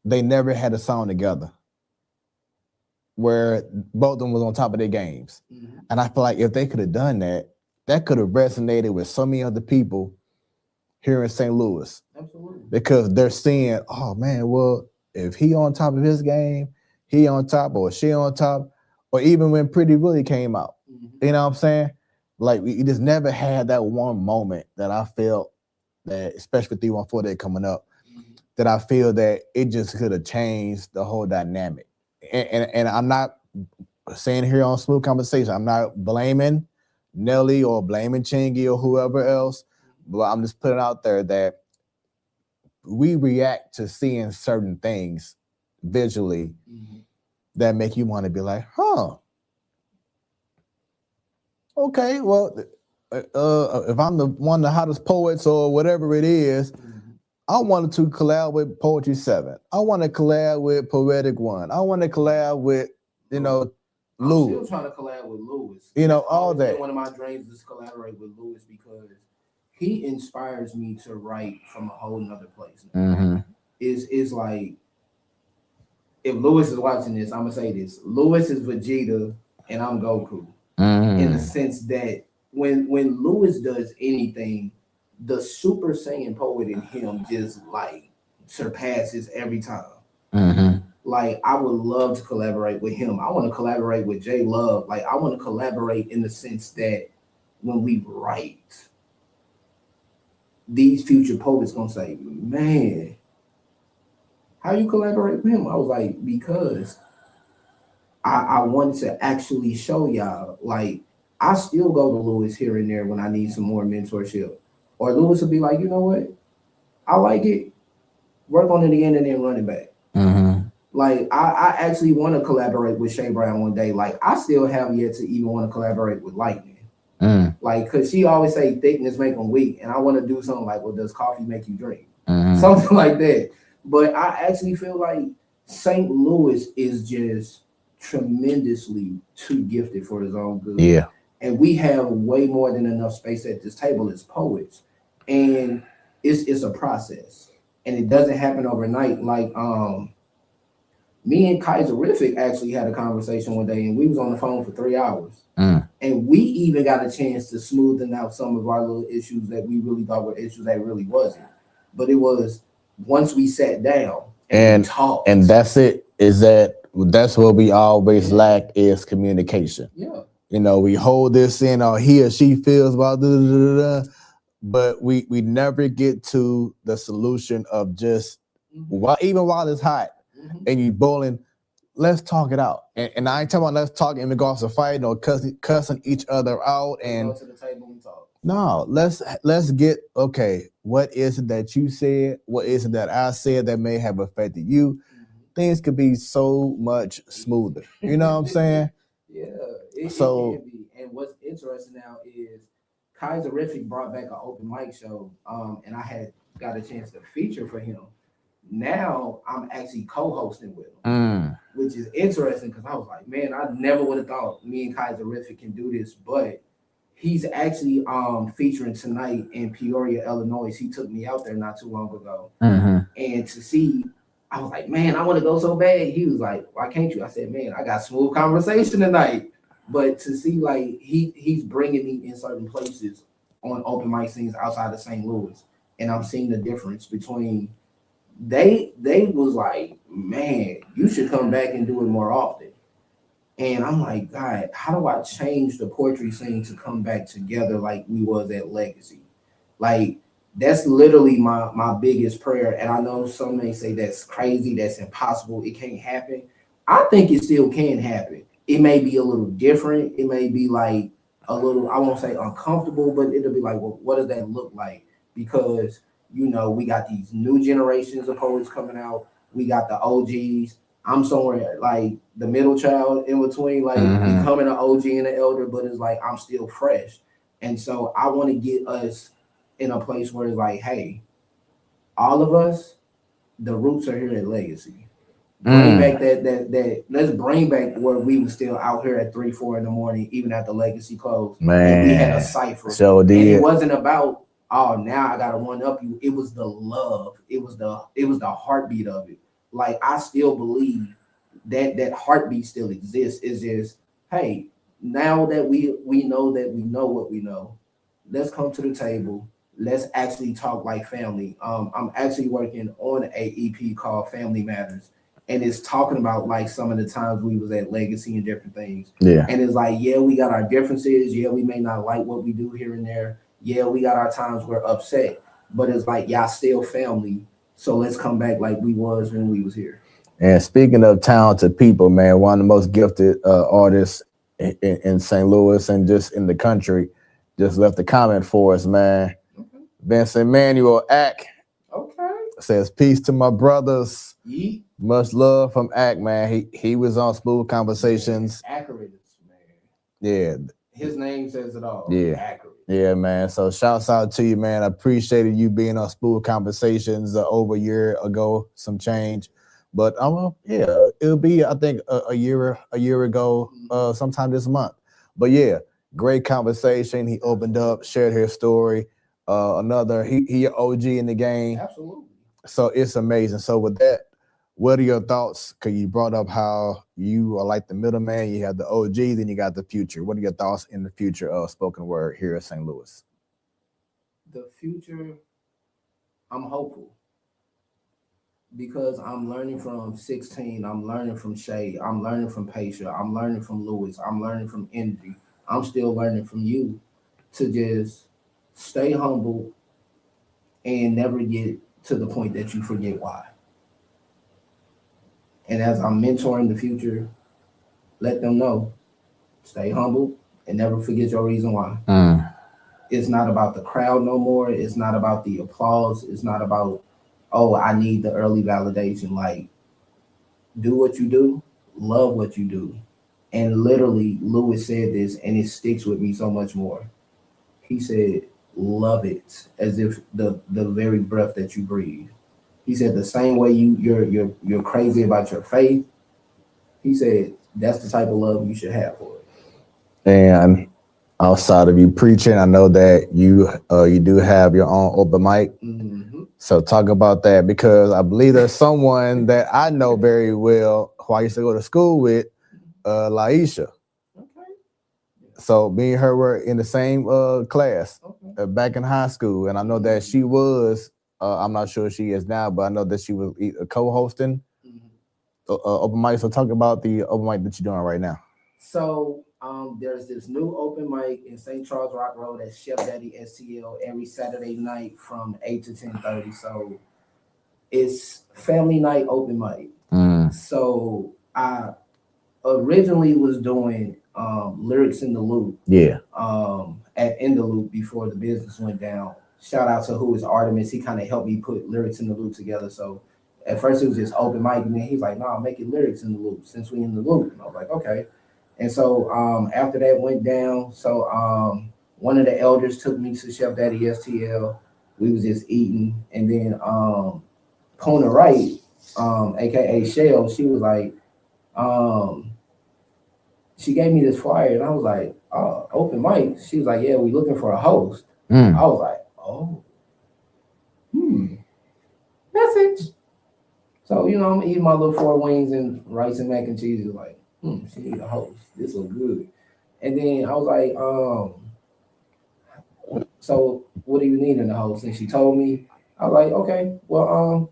They never had a song together where both of them was on top of their games. And I feel like if they could have done that, that could have resonated with so many other people here in St. Louis. Absolutely. Because they're seeing, oh man, well, if he on top of his game, he on top, or she on top, or even when Pretty Willie came out, you know what I'm saying? Like, we just never had that one moment that I felt that, especially with 314 Day coming up, that I feel that it just could have changed the whole dynamic. And I'm not saying here on Smoooth Conversation, I'm not blaming Nelly or blaming Chingy or whoever else, but I'm just putting out there that we react to seeing certain things visually that make you want to be like, huh, okay, well, if I'm one of the hottest poets or whatever it is, I wanted to collab with Poetry 7. I want to collab with Poetic 1. I want to collab with, you know, Lewis. I'm still trying to collab with Lewis. You know, all that. One of my dreams is to collaborate with Lewis, because he inspires me to write from a whole nother place. It's like, if Lewis is watching this, I'm gonna say this: Lewis is Vegeta and I'm Goku. In the sense that when Lewis does anything, the Super Saiyan poet in him just like surpasses every time. Like, I would love to collaborate with him. I want to collaborate with J Love. Like, I want to collaborate in the sense that when we write, these future poets gonna say, man, how you collaborate with him? I was like, because I wanted to actually show y'all, like, I still go to Lewis here and there when I need some more mentorship. Or Lewis will be like, you know what? I like it. Work on it again and then run it back. Like, I actually want to collaborate with Shay Brown one day. Like, I still have yet to even want to collaborate with Lightning. Like, because she always say thickness make them weak. And I want to do something like, well, does coffee make you drink? Something like that. But I actually feel like St. Louis is just tremendously too gifted for his own good. Yeah. And we have way more than enough space at this table as poets. And it's a process. And it doesn't happen overnight. Like, me and Kaiserific actually had a conversation one day, and we was on the phone for 3 hours. And we even got a chance to smoothen out some of our little issues that we really thought were issues that really wasn't. But it was once we sat down and we talked. And that's it. That's what we always lack is communication. Yeah. You know, we hold this in, or he or she feels about but we never get to the solution of just even while it's hot and you boiling, let's talk it out. And I ain't talking about let's talk in regards to fighting or cussing each other out and go to the table and talk. No, let's get okay. What is it that you said? What is it that I said that may have affected you? Things could be so much smoother. You know what I'm saying? Yeah, it can be. And what's interesting now is Kaiserific brought back an open mic show, and I got a chance to feature for him. Now I'm actually co-hosting with him, which is interesting because I was like, man, I never would have thought me and Kaiserific can do this, but he's actually featuring tonight in Peoria, Illinois. He took me out there not too long ago, and to see. I was like, man, I want to go so bad. He was like, why can't you? I said, man, I got Smoooth Conversation tonight. But to see like he's bringing me in certain places on open mic scenes outside of St. Louis, and I'm seeing the difference between they was like, man, you should come back and do it more often. And I'm like, God, how do I change the poetry scene to come back together like we was at Legacy? Like, that's literally my biggest prayer. And I know some may say that's crazy, that's impossible, it can't happen. I think it still can happen. It may be a little different. It may be like a little, I won't say uncomfortable, but it'll be like, well, what does that look like? Because, you know, we got these new generations of poets coming out. We got the OGs. I'm somewhere like the middle child in between, like becoming an OG and an elder, but it's like I'm still fresh. And so I want to get us in a place where it's like, hey, all of us, the roots are here at Legacy. Bring back that let's bring back where we were still out here at 3-4 in the morning, even at the Legacy closed. Man, and we had a cipher. So and it wasn't about, oh, now I gotta one up you. It was the love. It was the heartbeat of it. Like, I still believe that heartbeat still exists. It's just, hey, now that we know that we know what we know, let's come to the table. Let's actually talk like family. I'm actually working on an EP called Family Matters, and it's talking about like some of the times we was at Legacy and different things. Yeah. And it's like, yeah, we got our differences. Yeah, we may not like what we do here and there. Yeah, we got our times we're upset, but it's like, y'all still family. So let's come back like we was when we was here. And speaking of talented people, man, one of the most gifted artists in St. Louis and just in the country just left a comment for us, man. Vincent Manuel Ack says, peace to my brothers. Yeet. Much love from Ack, man. He was on Smoooth Conversations. Accurate, man. Yeah. His name says it all. Yeah. Accurate. Yeah, man. So shouts out to you, man. I appreciated you being on Smoooth Conversations over a year ago, some change. But yeah, it'll be, I think, a year ago, sometime this month. But yeah, great conversation. He opened up, shared his story. He an OG in the game. Absolutely. So it's amazing. So with that, what are your thoughts? Because you brought up how you are like the middleman. You have the OG, then you got the future. What are your thoughts in the future of spoken word here in St. Louis? The future, I'm hopeful. Because I'm learning from 16, I'm learning from Shay, I'm learning from Paisha, I'm learning from Lewis, I'm learning from Envy. I'm still learning from you to just stay humble and never get to the point that you forget why. And as I'm mentoring the future, let them know, stay humble and never forget your reason why. It's not about the crowd no more. It's not about the applause. It's not about, oh, I need the early validation. Like, do what you do, love what you do. And literally, Lewis said this, and it sticks with me so much more. He said, love it as if the very breath that you breathe. He said the same way you're crazy about your faith. He said that's the type of love you should have for it. And outside of you preaching, I know that you do have your own open mic. So talk about that, because I believe there's someone that I know very well who I used to go to school with, Laisha. So me and her were in the same class back in high school, and I know that she was. I'm not sure she is now, but I know that she was co-hosting open mic. So talk about the open mic that you're doing right now. So there's this new open mic in St. Charles Rock Road at Chef Daddy STL every Saturday night from 8 to 10:30. So it's family night open mic. So I originally was doing lyrics in the loop. Yeah. In the loop before the business went down. Shout out to who is Artemis. He kind of helped me put lyrics in the loop together. So at first it was just open mic, and then he's like, "No, make it lyrics in the loop since we in the loop." And I was like, "Okay." And so after that went down, so one of the elders took me to Chef Daddy STL. We was just eating, and then Pona Wright, aka Shell, she was like, she gave me this flyer, and I was like, "Oh, open mic." She was like, "Yeah, we looking for a host." I was like, "Oh, message." So I'm eating my little 4 wings and rice and mac and cheese. Like, she need a host. This look good. And then I was like, so what do you need in the host? And she told me. I was like, okay, well,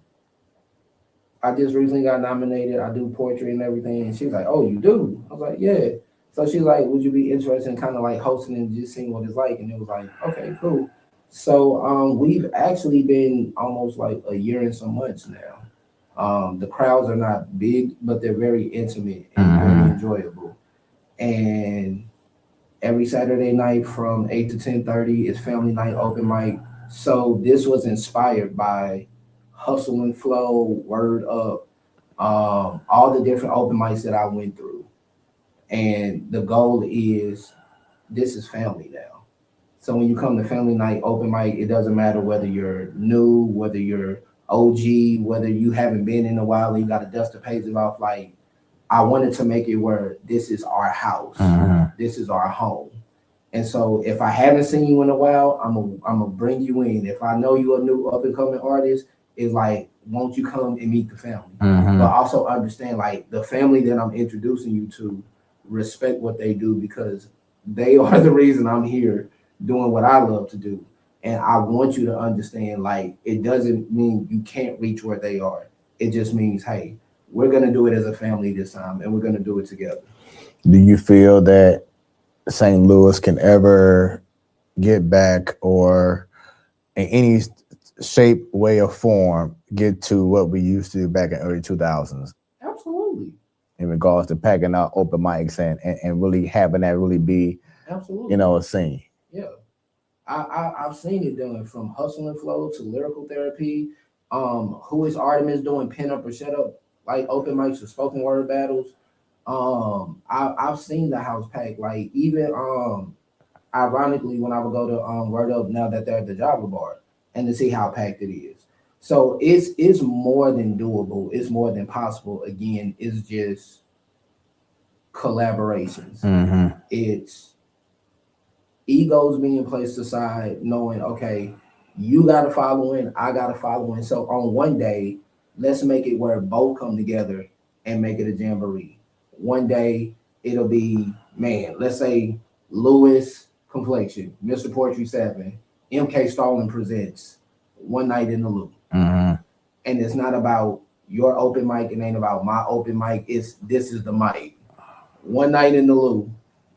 I just recently got nominated. I do poetry and everything. And she was like, "Oh, you do?" I was like, "Yeah." So she's like, "Would you be interested in kind of like hosting and just seeing what it's like?" And it was like, "Okay, cool." So we've actually been almost like a year and some months now. The crowds are not big, but they're very intimate and very enjoyable. And every Saturday night from 8 to 10:30 is family night open mic. So this was inspired by Hustle and Flow, Word Up, all the different open mics that I went through. And the goal is, this is family now. So when you come to family night open mic, it doesn't matter whether you're new, whether you're OG, whether you haven't been in a while and you got to dust the pages off. Like, I wanted to make it where this is our house. This is our home. And so if I haven't seen you in a while, I'm gonna bring you in. If I know you're a new up and coming artist, it's like, won't you come and meet the family? But also understand, like, the family that I'm introducing you to, respect what they do, because they are the reason I'm here doing what I love to do. And I want you to understand, like, it doesn't mean you can't reach where they are. It just means, hey, we're gonna do it as a family this time, and we're gonna do it together. Do you feel that St. Louis can ever get back, or in any shape, way, or form, get to what we used to do back in early 2000s? Absolutely. In regards to packing out open mics and really having that really be, absolutely, a scene. Yeah. I've seen it done, from Hustle and Flow to Lyrical Therapy. Who is Artemis doing pin up or shut up, like open mics or spoken word battles. I've seen the house packed. Like, even ironically, when I would go to Word Up, now that they're at the Java Bar, and to see how packed it is. So it's more than doable. It's more than possible. Again, it's just collaborations. It's egos being placed aside, knowing, okay, you got a following, I got a following. So on one day, let's make it where both come together and make it a jamboree. One day it'll be, man, let's say Lewis Complexion, Mr. Poetry 7, MK Stalin presents One Night in the Loop. And it's not about your open mic, it ain't about my open mic. This is the mic. One Night in the Loop,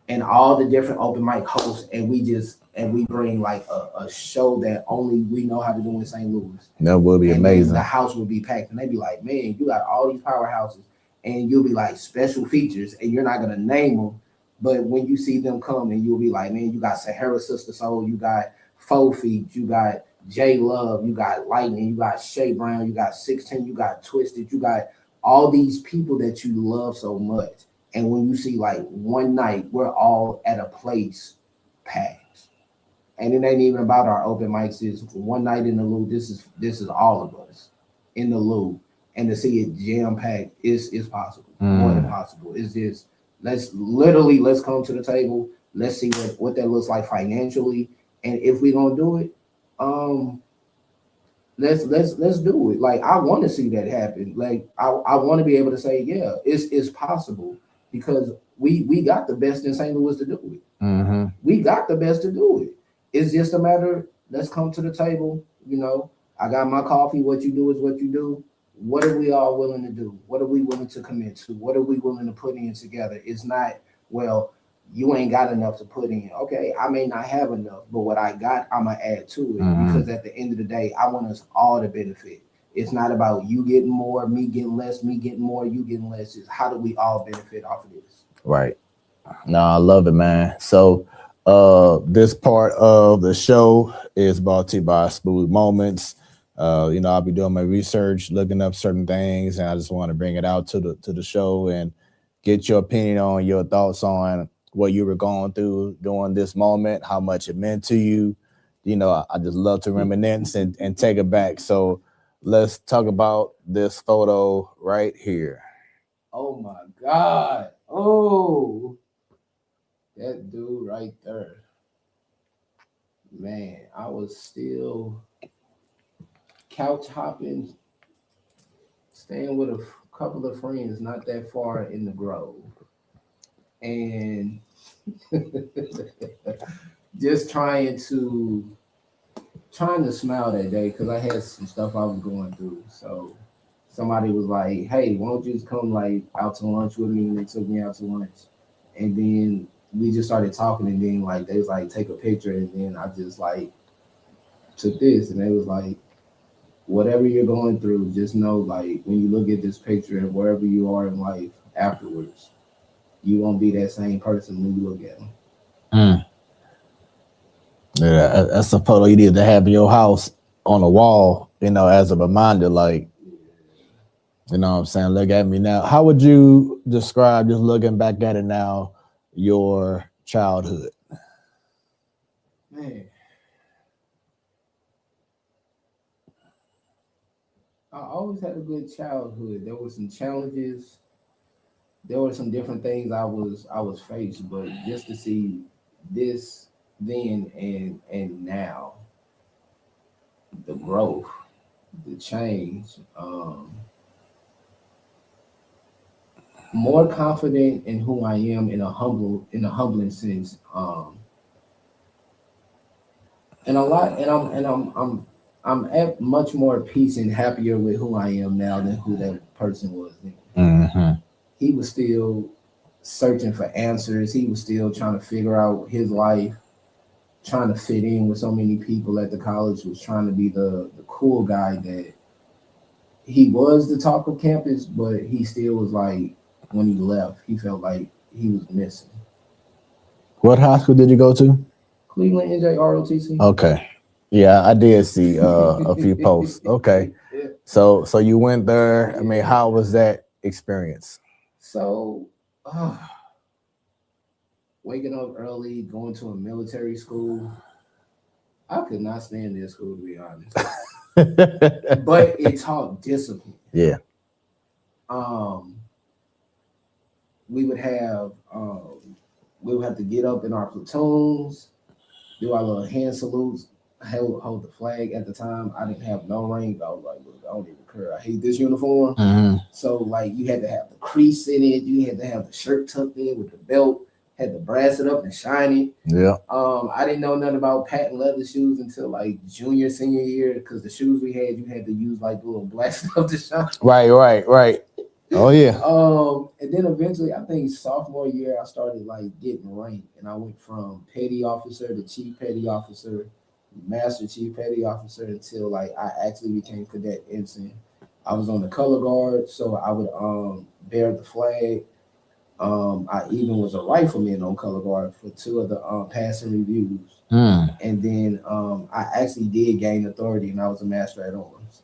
and all the different open mic hosts, and we bring like a show that only we know how to do in St. Louis. That would be amazing. The house would be packed, and they'd be like, "Man, you got all these powerhouses," and you'll be like, special features, and you're not gonna name them, but when you see them come, and you'll be like, "Man, you got Sahara Sister Soul, you got 4 Feet, you got J Love, you got Lightning, you got Shay Brown, you got 16, you got Twisted, you got all these people that you love so much." And when you see, like, one night, we're all at a place packed. And it ain't even about our open mics. It's One Night in the Loop. This is all of us in the loop. And to see it jam packed is possible. More than possible. It's just, let's come to the table. Let's see what that looks like financially. And if we're gonna do it, let's do it. Like, I want to see that happen. Like, I want to be able to say, yeah, it's possible. because we got the best in St. Louis to do it. Mm-hmm. We got the best to do it. It's just a matter, let's come to the table. You know, I got my coffee. What you do is what you do. What are we all willing to do? What are we willing to commit to? What are we willing to put in together? It's not, well, you ain't got enough to put in. Okay, I may not have enough, but what I got, I'm going to add to it. Because at the end of the day, I want us all to benefit. It's not about you getting more, me getting less, me getting more, you getting less. It's how do we all benefit off of this? Right. No, I love it, man. So this part of the show is brought to you by Smooth Moments. You know, I'll be doing my research, looking up certain things, and I just want to bring it out to the show and get your opinion on your thoughts on what you were going through during this moment, how much it meant to you. You know, I just love to reminisce and take it back. So let's talk about this photo right here. Oh my God. Oh, that dude right there. Man, I was still couch hopping, staying with a couple of friends not that far in the Grove. And just trying to smile that day because I had some stuff I was going through. So somebody was like, hey, why don't you just come like out to lunch with me? And they took me out to lunch. And then we just started talking, and then like they was like, take a picture, and then I just like took this, and they was like, whatever you're going through, just know like when you look at this picture and wherever you are in life afterwards, you won't be that same person when you look at them. Yeah, that's a photo you need to have in your house on the wall, you know, as a reminder, like, you know what I'm saying? Look at me now. How would you describe, just looking back at it now, your childhood? Man, I always had a good childhood. There were some challenges. There were some different things I was faced, but just to see this then and now, the growth, the change, more confident in who I am in a humbling sense, and a lot, and I'm at much more peace and happier with who I am now than who that person was then. Mm-hmm. He was still searching for answers. He was still trying to figure out his life, trying to fit in with so many people at the college, was trying to be the cool guy that he was, the talk of campus, but he still was like, when he left, he felt like he was missing. What high school did you go to? Cleveland NJROTC. Okay. Yeah, I did see a few posts. Okay. Yeah. So you went there. I mean, how was that experience? So waking up early, going to a military school. I could not stand this school, to be honest. But it taught discipline. Yeah. We would have to get up in our platoons, do our little hand salutes, hold the flag. At the time, I didn't have no rank. I was like, look, I don't even care. I hate this uniform. Mm-hmm. So like you had to have the crease in it. You had to have the shirt tucked in with the belt. Had to brass it up and shine it. Yeah. I didn't know nothing about patent leather shoes until like junior, senior year, because the shoes we had, you had to use like the little black stuff to shine. Right. Oh yeah. And then eventually, I think sophomore year, I started like getting rank, and I went from petty officer to chief petty officer, master chief petty officer, until like I actually became cadet ensign. I was on the color guard, so I would bear the flag. I even was a rifleman on color guard for 2 of the passing reviews. And then I actually did gain authority, and I was a master at Owens.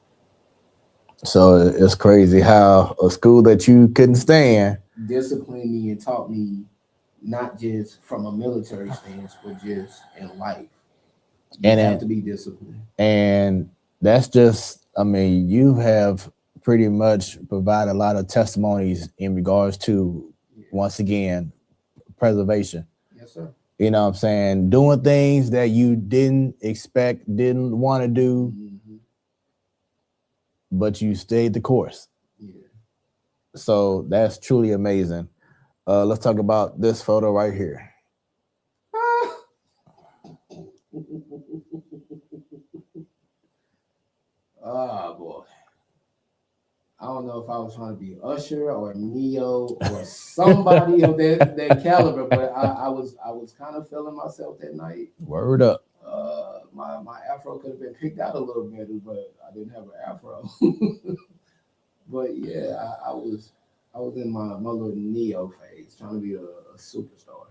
So it's crazy how a school that you couldn't stand disciplined me and taught me, not just from a military stance, but just in life. You have to be disciplined. And that's just, I mean, you have pretty much provided a lot of testimonies in regards to, once again, preservation. Yes, sir. You know what I'm saying? Doing things that you didn't expect, didn't want to do, but you stayed the course. Yeah. So that's truly amazing. Let's talk about this photo right here. Oh boy. I don't know if I was trying to be Usher or Neo or somebody of that caliber, but I was kind of feeling myself that night. Word up. My afro could have been picked out a little better, but I didn't have an afro. But yeah, I was in my little Neo phase, trying to be a superstar.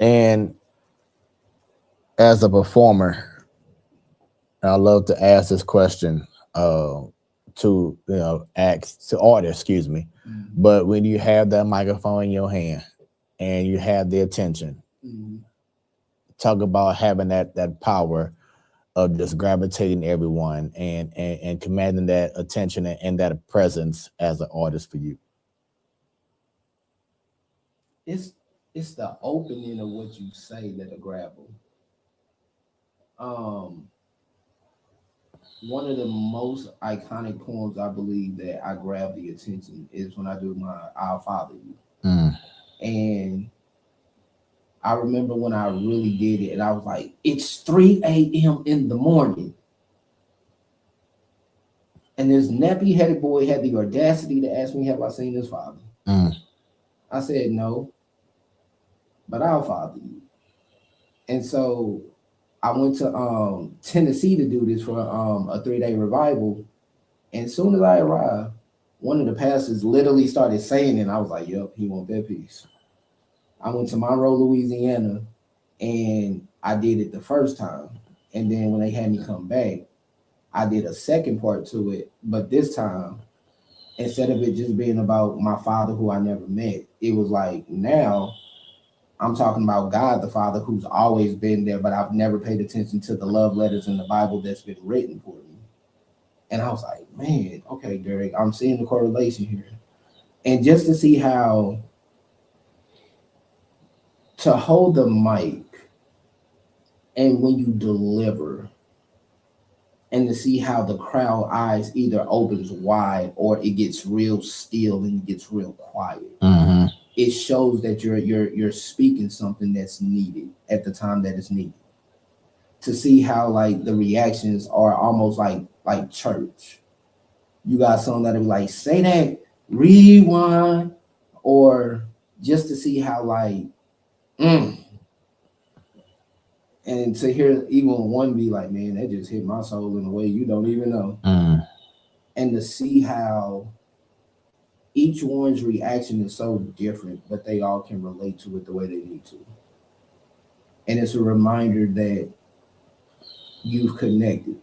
And as a performer, I love to ask this question to artists, excuse me. Mm-hmm. But when you have that microphone in your hand and you have the attention, mm-hmm. talk about having that power of just gravitating everyone and commanding that attention and that presence as an artist for you. It's the opening of what you say that'll grab them. One of the most iconic poems I believe that I grab the attention is when I do my Our Father You. And I remember when I really did it and I was like, it's 3 a.m. in the morning. And this nappy-headed boy had the audacity to ask me, have I seen his father? I said, no, but I'll father you. And so I went to Tennessee to do this for a 3-day revival. And as soon as I arrived, one of the pastors literally started saying it. And I was like, yep, he want that piece. I went to Monroe, Louisiana, and I did it the first time. And then when they had me come back, I did a second part to it. But this time, instead of it just being about my father who I never met, it was like, now I'm talking about God the Father who's always been there, but I've never paid attention to the love letters in the Bible that's been written for me. And I was like, man, okay, Derrick, I'm seeing the correlation here. And just to see how to hold the mic and when you deliver and to see how the crowd eyes either opens wide or it gets real still and it gets real quiet. Mm-hmm. It shows that you're speaking something that's needed at the time that it's needed. To see how like the reactions are almost like church. You got some that'll be like, say that, rewind, or just to see how like, and to hear even one be like, man, that just hit my soul in a way you don't even know. And to see how each one's reaction is so different, but they all can relate to it the way they need to. And it's a reminder that you've connected.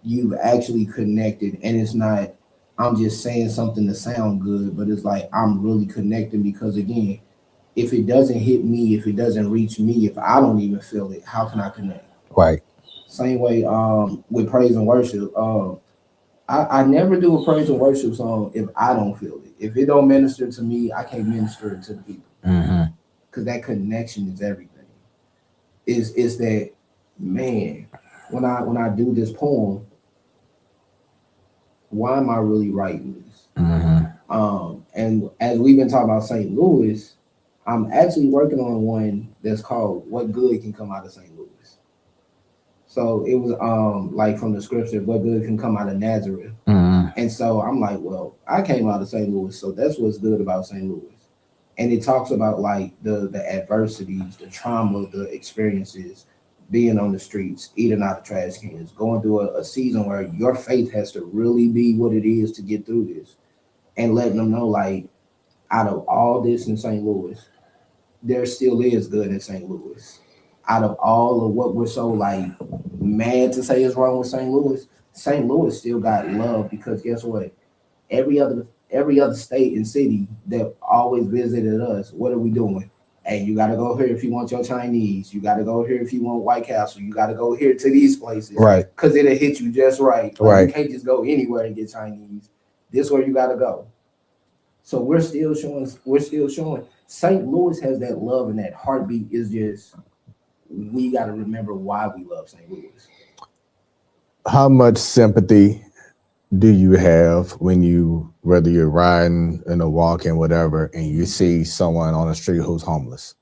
You've actually connected. And it's not, I'm just saying something to sound good, but it's like, I'm really connecting because, again, if it doesn't hit me, if it doesn't reach me, if I don't even feel it, how can I connect? Right. Same way with praise and worship. I never do a praise and worship song if I don't feel it. If it don't minister to me, I can't minister it to the people. Because that connection is everything. It's that, man, when I do this poem, why am I really writing this? And as we've been talking about St. Louis, I'm actually working on one that's called What Good Can Come Out of St. Louis. So it was like from the scripture, what good can come out of Nazareth? And so I'm like, well, I came out of St. Louis, so that's what's good about St. Louis. And it talks about like the adversities, the trauma, the experiences, being on the streets, eating out of trash cans, going through a season where your faith has to really be what it is to get through this, and letting them know, like, out of all this in St. Louis, there still is good in St. Louis. Out of all of what we're so like mad to say is wrong with St. Louis still got love, because guess what? Every other state and city that always visited us, what are we doing? Hey, you got to go here if you want your Chinese. You got to go here if you want White Castle. You got to go here to these places. Right. Because it'll hit you just right. Like, right. You can't just go anywhere and get Chinese. This is where you got to go. So we're still showing. St. Louis has that love, and that heartbeat is just, we got to remember why we love St. Louis. How much sympathy do you have when you, whether you're riding and walking, whatever, and you see someone on the street who's homeless?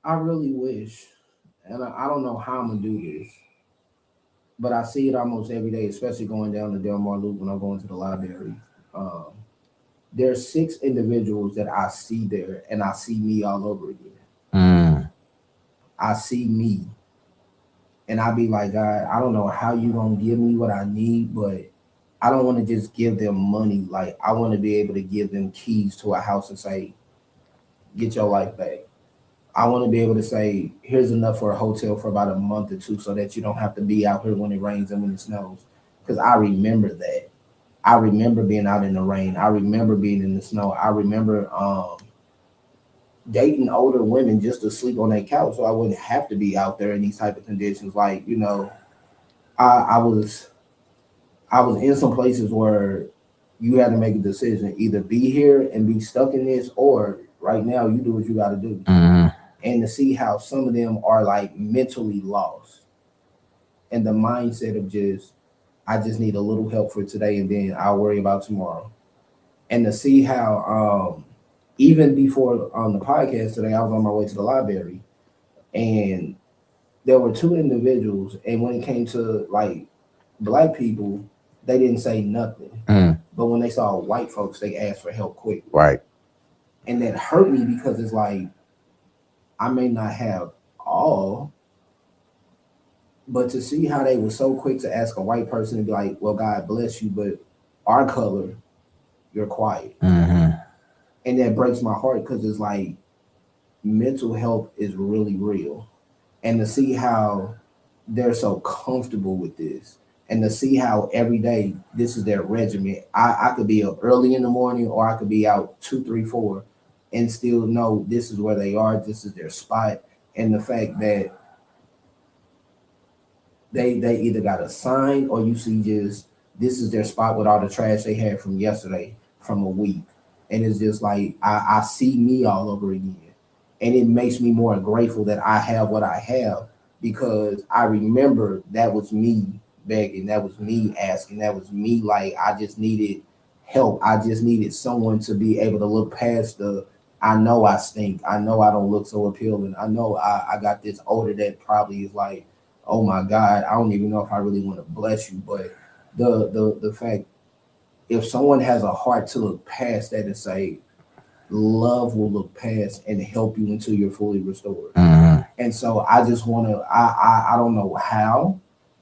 I really wish, and I don't know how I'm gonna do this, but I see it almost every day, especially going down the Del Mar Loop when I'm going to the library. There's 6 individuals that I see there, and I see me all over again. I see me, and I be like, God, I don't know how you gonna give me what I need, but I don't want to just give them money. Like, I want to be able to give them keys to a house and say, get your life back. I want to be able to say, here's enough for a hotel for about a month or 2 so that you don't have to be out here when it rains and when it snows. Because I remember that. I remember being out in the rain. I remember being in the snow. I remember dating older women just to sleep on their couch so I wouldn't have to be out there in these type of conditions. Like, you know, I was in some places where you had to make a decision, either be here and be stuck in this, or right now you do what you got to do. And to see how some of them are like mentally lost and the mindset of just, I just need a little help for today and then I'll worry about tomorrow. And to see how even before on the podcast today, I was on my way to the library and there were 2 individuals, and when it came to like Black people, they didn't say nothing. But when they saw white folks, they asked for help quick. Right. And that hurt me because it's like, I may not have all, but to see how they were so quick to ask a white person to be like, well, God bless you, but our color, you're quiet. And that breaks my heart because it's like mental health is really real. And to see how they're so comfortable with this, and to see how every day this is their regimen. I could be up early in the morning, or I could be out 2, 3, 4 and still know this is where they are, this is their spot. And the fact that they either got a sign, or you see just this is their spot with all the trash they had from yesterday, from a week. And it's just like I see me all over again. And it makes me more grateful that I have what I have, because I remember that was me begging, that was me asking, that was me like I just needed help. I just needed someone to be able to look past the, I know I stink, I know I don't look so appealing, I know I got this odor that probably is like, oh my God, I don't even know if I really want to bless you. But the fact, if someone has a heart to look past that and say, love will look past and help you until you're fully restored. And so I just want to, I don't know how,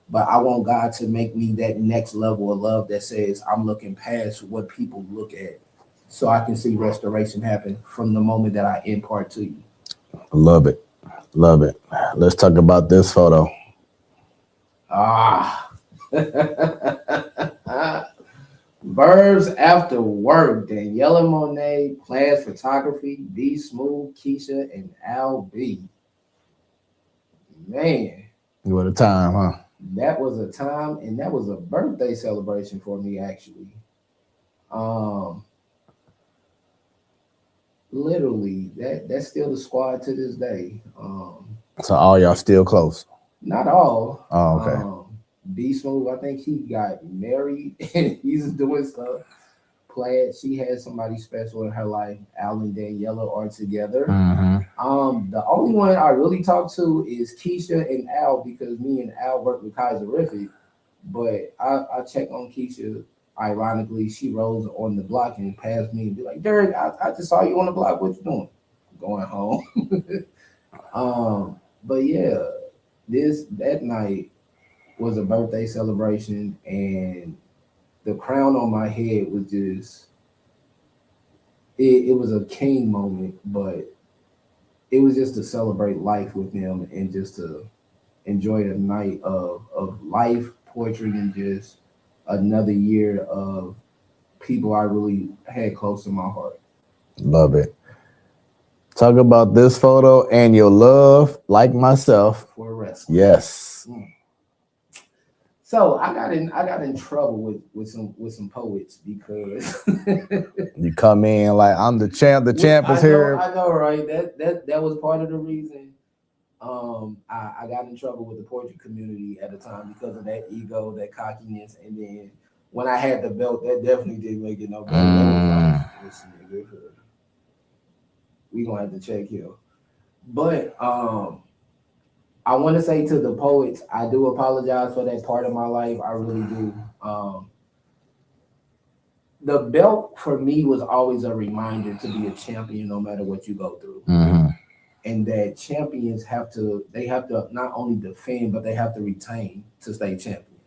but I want God to make me that next level of love that says I'm looking past what people look at, so I can see restoration happen from the moment that I impart to you. Love it. Love it. Let's talk about this photo. Verbs after work. Daniela Monet, Class Photography, B Smooth, Keisha, and Al B. Man. What a time, huh? That was a time, and that was a birthday celebration for me, actually. Literally, that's still the squad to this day. So all y'all still close? Not all. Oh, okay. B Smooth, I think he got married and he's doing stuff. Plaid, she had somebody special in her life. Al and Daniela are together. The only one I really talk to is Keisha and Al, because me and Al work with Kaiserific. But I check on Keisha. Ironically, she rolls on the block and passed me and be like, Derrick, I just saw you on the block. What you doing? Going home. But yeah, that night was a birthday celebration, and the crown on my head was just, it was a king moment, but it was just to celebrate life with them and just to enjoy the night of life, poetry, and just another year of people I really had close to my heart. Love it. Talk about this photo and your love, like myself, for wrestling. Yes. So I got in trouble with some poets because you come in like I'm the champ. The champ is here. I know, right? That was part of the reason I got in trouble with the poetry community at the time because of that ego, that cockiness, and then when I had the belt, that definitely didn't make it no better. They was like, this nigga, we gonna have to check him. But I want to say to the poets, I do apologize for that part of my life. I really do. The belt for me was always a reminder to be a champion no matter what you go through. And that champions have to not only defend, but they have to retain to stay champion.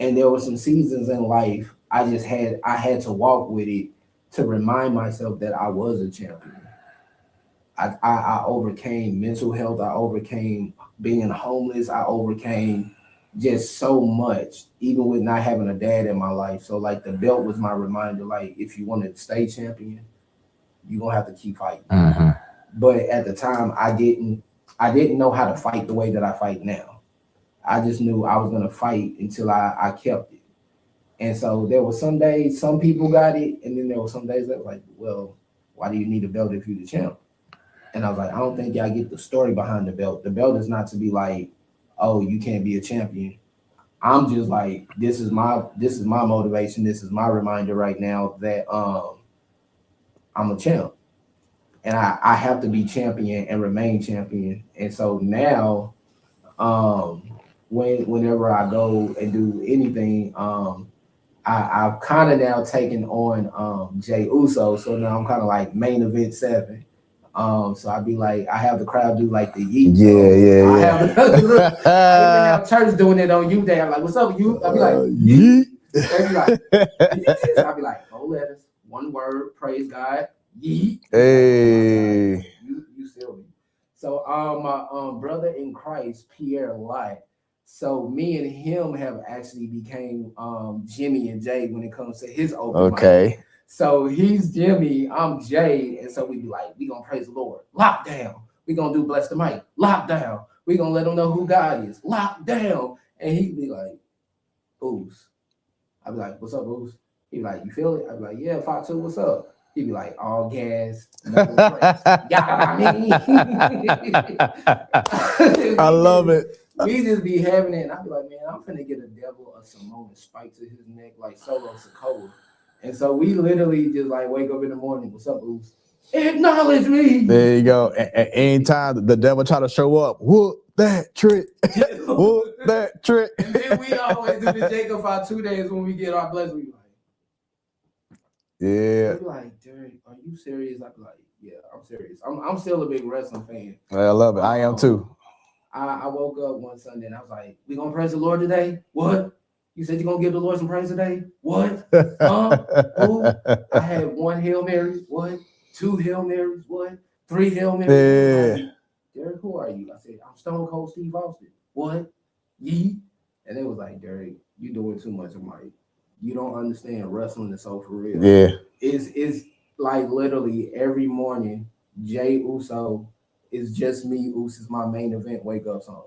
And there were some seasons in life I had to walk with it to remind myself that I was a champion. I overcame mental health. I overcame being homeless. I overcame just so much, even with not having a dad in my life. So like the belt was my reminder, like if you want to stay champion, you're gonna have to keep fighting. But at the time I didn't know how to fight the way that I fight now. I just knew I was gonna fight until I kept it. And so there were some days some people got it, and then there were some days that were like, well, why do you need a belt if you're the champ? And I was like, I don't think y'all get the story behind the belt. The belt is not to be like, oh, you can't be a champion. I'm just like, this is my motivation. This is my reminder right now that I'm a champ. And I have to be champion and remain champion. And so now, whenever I go and do anything, I've kind of now taken on Jay Uso. So now I'm kind of like main event 7. So I'd be like, I have the crowd do like the yeet. I even have church doing it on you day. I'm like, what's up, you? I'd be like, yeet. They'd be like, I'd be like, 4 letters, 1 word, praise God, yeet. Hey. Like, you silly. So my brother in Christ, Pierre Lott. So me and him have actually became Jimmy and Jay when it comes to his open mic. So he's Jimmy, I'm Jay, and so we be like, we gonna praise the Lord, lockdown. We gonna do bless the mic, lockdown. We gonna let them know who God is, lockdown. And he'd be like, Oos. I'd be like, what's up, Oos? He'd be like, you feel it? I'd be like, yeah, 5-2, what's up? He'd be like, all gas, no praise. I love it. We just be having it, and I'd be like, man, I'm finna get a devil of Samoan spike to his neck like Solo Sokoa. And so we literally just like wake up in the morning. What's up, Oos? Acknowledge me. There you go. Anytime the devil try to show up, whoop that trick. Whoop that trick. And then we always do the Jacob 5-2 days when we get our blessing. We like, yeah. They be like, Derrick, are you serious? I be like, yeah, I'm serious. I'm still a big wrestling fan. I love it. I am too. I woke up one Sunday and I was like, we gonna praise the Lord today? What? You said you're gonna give the Lord some praise today? What? Who? I had 1 Hail Mary. What? 2 Hail Marys. What? 3 Hail Marys. Yeah. Like, Derrick, who are you? I said, I'm Stone Cold Steve Austin. What? Yee? And they was like, Derrick, you doing too much. I'm like, you don't understand, wrestling is so for real. Yeah. It's like literally every morning, Jay Uso is just me. Uso is my main event wake up song.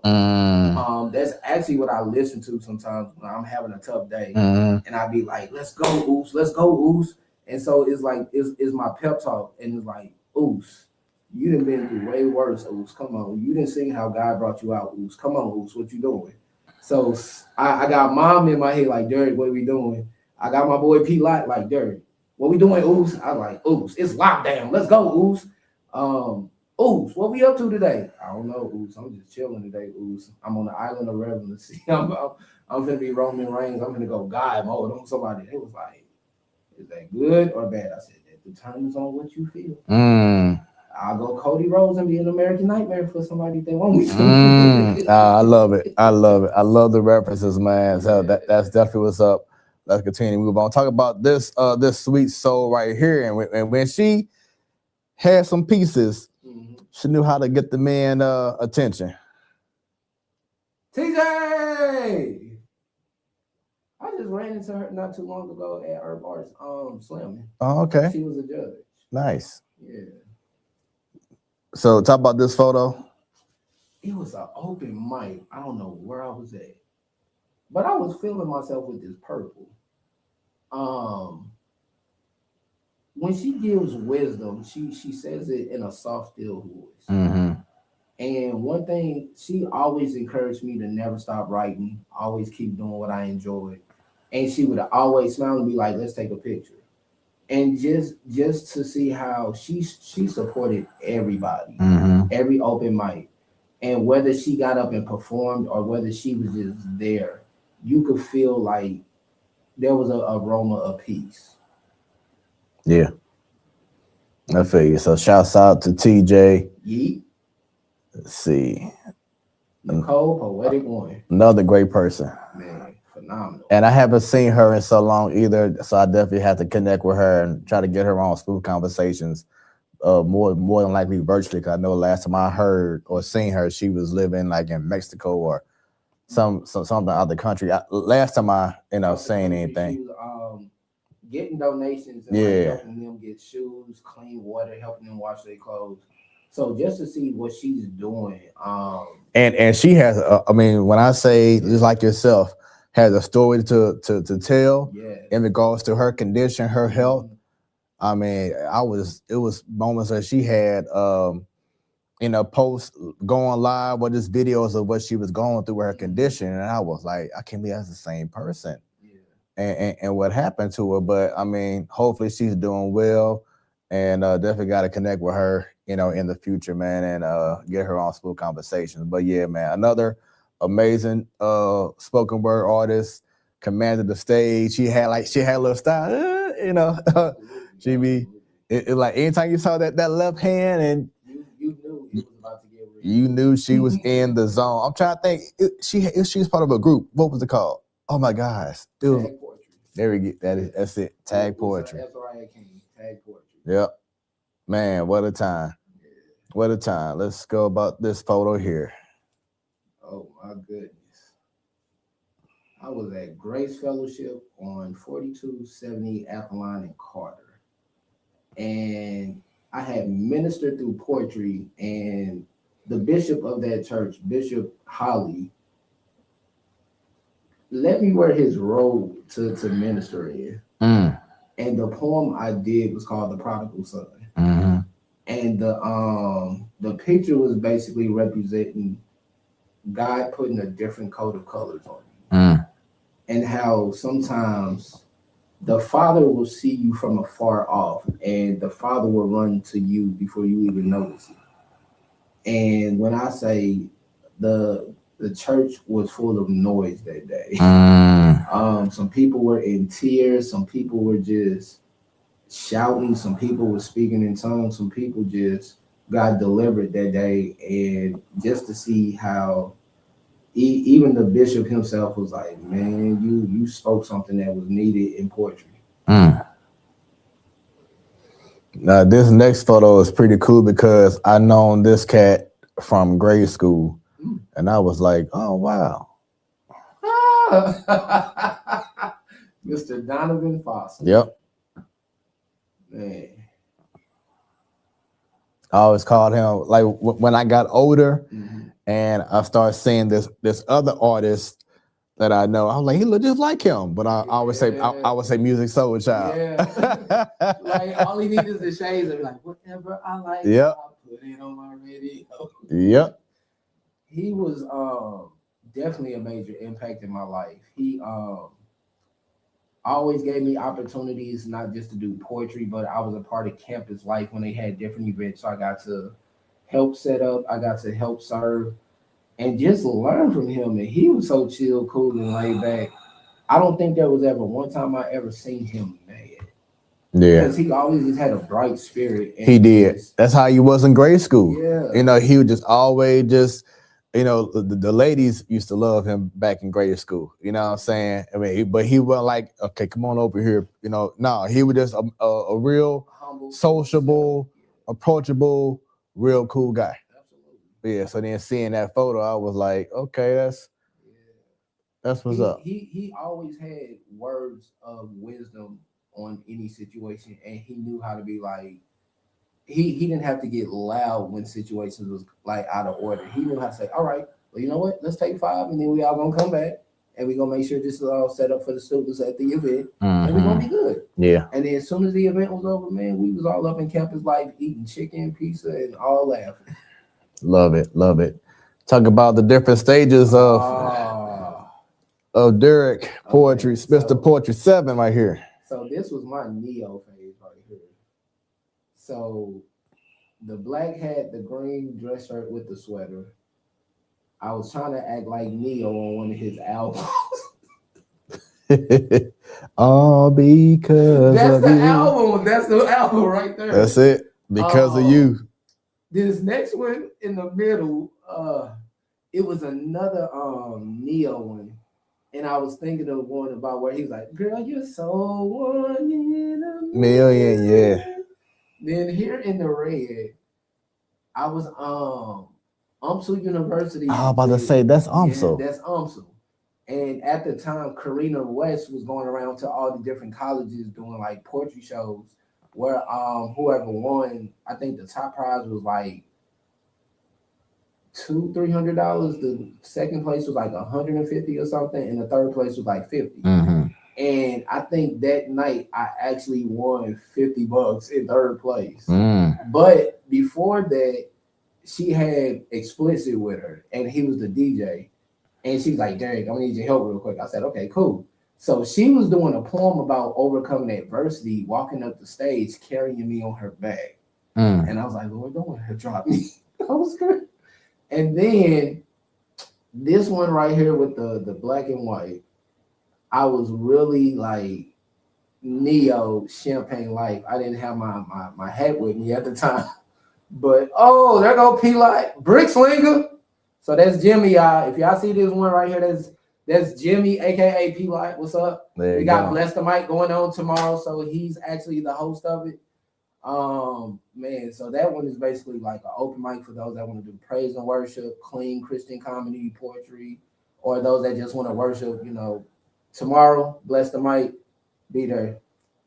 That's actually what I listen to sometimes when I'm having a tough day, and I be like, "Let's go, Oos! Let's go, Oos!" And so it's like it's my pep talk, and it's like, Oos, you done been through way worse, Oos. Come on, you didn't see how God brought you out, Oos. Come on, Oos, what you doing? So I got mom in my head like, Derrick, what are we doing? I got my boy P Lott like, Derrick, what we doing, Oos? I like, Oos, it's lockdown. Let's go, Oos. Oos, what we up to today? I don't know, Oos. I'm just chilling today, Oos. I'm on the island of relevancy. I'm gonna be Roman Reigns. I'm gonna go God mode on somebody. It was like, is that good or bad? I said that determines on what you feel. I'll go Cody Rhodes and be an American Nightmare for somebody if they want me to. I love it. I love it. I love the references, man. So that's definitely what's up. Let's continue to move on. Talk about this sweet soul right here. And when she had some pieces, she knew how to get the man attention. TJ! I just ran into her not too long ago at Herb Arts slamming. Oh, okay. She was a judge. Nice. Yeah. So talk about this photo. It was an open mic. I don't know where I was at, but I was feeling myself with this purple. When she gives wisdom, she says it in a soft, still voice. And one thing, she always encouraged me to never stop writing, always keep doing what I enjoyed. And she would always smile and be like, let's take a picture. And just to see how she supported everybody, every open mic. And whether she got up and performed or whether she was just there, you could feel like there was an aroma of peace. Yeah. I feel you. So shouts out to TJ. Yeet. Let's see. Nicole, Poetic One. Another great person. Man, phenomenal. And I haven't seen her in so long either. So I definitely have to connect with her and try to get her on Smoooth Conversations. More than likely virtually, because I know last time I heard or seen her, she was living like in Mexico or something out the country. Last time I seen anything. She was, getting donations and helping them get shoes, clean water, helping them wash their clothes. So just to see what she's doing, and she has, I mean, when I say just like yourself, has a story to tell in regards to her condition, her health. I mean, it was moments that she had, posts going live with just videos of what she was going through with her condition. And I was like, I can't believe that's the same person. And what happened to her. But I mean, hopefully she's doing well, and definitely got to connect with her, in the future, man, and get her on Smoooth Conversations. But yeah, man, another amazing spoken word artist, commanded the stage. She had a little style, she be it like anytime you saw that left hand, and you knew it was about to get real. You knew she was in the zone. I'm trying to think. She was part of a group. What was it called? Oh my gosh. It was, Tag Poetry. There we go. That's it. Tag Poetry. Tag Poetry. Yep. Man, what a time. Yeah. What a time. Let's go about this photo here. Oh my goodness. I was at Grace Fellowship on 4270 Apollon and Carter. And I had ministered through poetry, and the bishop of that church, Bishop Holly, let me wear his robe to minister in. And the poem I did was called The Prodigal Son. And the picture was basically representing God putting a different coat of colors on you. And how sometimes the Father will see you from afar off, and the Father will run to you before you even notice it. And when I say the church was full of noise that day, some people were in tears, some people were just shouting, some people were speaking in tongues, some people just got delivered that day. And just to see how even the bishop himself was like, man, you spoke something that was needed in poetry. Now, this next photo is pretty cool because I known this cat from grade school, and I was like, oh, wow. Mr. Donovan Foster. Yep. Man. I always called him, like, when I got older, and I started seeing this other artist that I know, I was like, he look just like him. But I would say Music Soul Child. Yeah. Like all he needs is the shades and be like, whatever I like, I'll put it on my radio. Yep. He was definitely a major impact in my life. He always gave me opportunities, not just to do poetry, but I was a part of campus life when they had different events. So I got to help set up, I got to help serve, and just learn from him. And he was so chill, cool, and laid back. I don't think there was ever one time I ever seen him mad. Yeah. Because he always just had a bright spirit. And he did. That's how he was in grade school. Yeah. He would just always just, the ladies used to love him back in grade school. You know what I'm saying? I mean, but he wasn't like, okay, come on over here. No, he was just a real humble, sociable, approachable, real cool guy. Absolutely. Yeah. So then seeing that photo, I was like, okay, that's what's up. He always had words of wisdom on any situation, and he knew how to be like, he didn't have to get loud when situations was like out of order. He knew how to say, all right, well, you know what? Let's take 5, and then we all gonna come back, and we're gonna make sure this is all set up for the students at the event, and we're gonna be good. Yeah. And then as soon as the event was over, man, we was all up in campus life eating chicken, pizza, and all laughing. Love it, love it. Talk about the different stages of Derrick poetry, Okay, Mr. Poetry 7 right here. So this was my Neo phase right here. So the black hat, the green dress shirt with the sweater. I was trying to act like Neo on one of his albums. All because that's of the you. album. That's the album right there. That's it. Because of you. This next one in the middle, it was another Neo one. And I was thinking of one about where he's like, girl, you're so 1 in a million, yeah. Then here in the red, I was UMSL University. I was about to say that's UMSL. Yeah, that's UMSL. And at the time, Karina West was going around to all the different colleges doing like poetry shows where whoever won, I think the top prize was like $200-300. The second place was like $150 or something, and the third place was like $50. Mm-hmm. And I think that night I actually won $50 in third place. But before that, she had Explicit with her, and he was the DJ. And she's like, Derrick, I'm gonna need your help real quick. I said, okay, cool. So she was doing a poem about overcoming adversity, walking up the stage, carrying me on her back. And I was like, Lord, don't let her drop me. I was good. And then this one right here with the black and white, I was really like Neo Champagne Life. I didn't have my hat with me at the time. But there go P-Light, Brick Slinger. So that's Jimmy, y'all. If y'all see this one right here, that's Jimmy, aka P-Light. What's up? We got Bless the Mic going on tomorrow, so he's actually the host of it. Man, so that one is basically like an open mic for those that want to do praise and worship, clean Christian comedy, poetry, or those that just want to worship. Tomorrow, Bless the Mic, be there.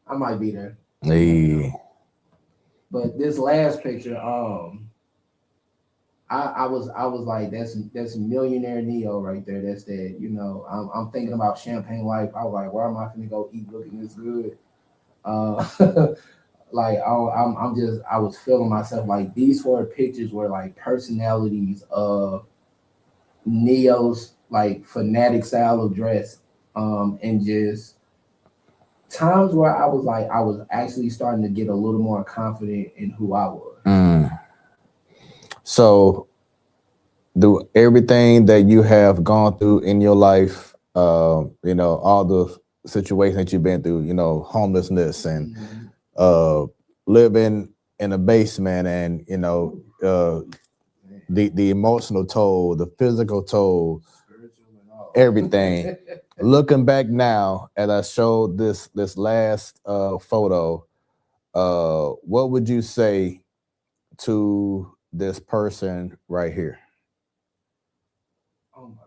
I might be there. Hey. But this last picture, I was like, that's millionaire Neo right there. That's that. I'm thinking about Champagne Life. I was like, where am I gonna go eat looking this good? Like I was feeling myself like these 4 pictures were like personalities of Neo's like fanatic style of dress, and just times where I was actually starting to get a little more confident in who I was. So, do everything that you have gone through in your life, all the situations that you've been through, homelessness and living in a basement, and the emotional toll, the physical toll, everything. Looking back now, as I showed this last photo, what would you say to this person right here? Oh my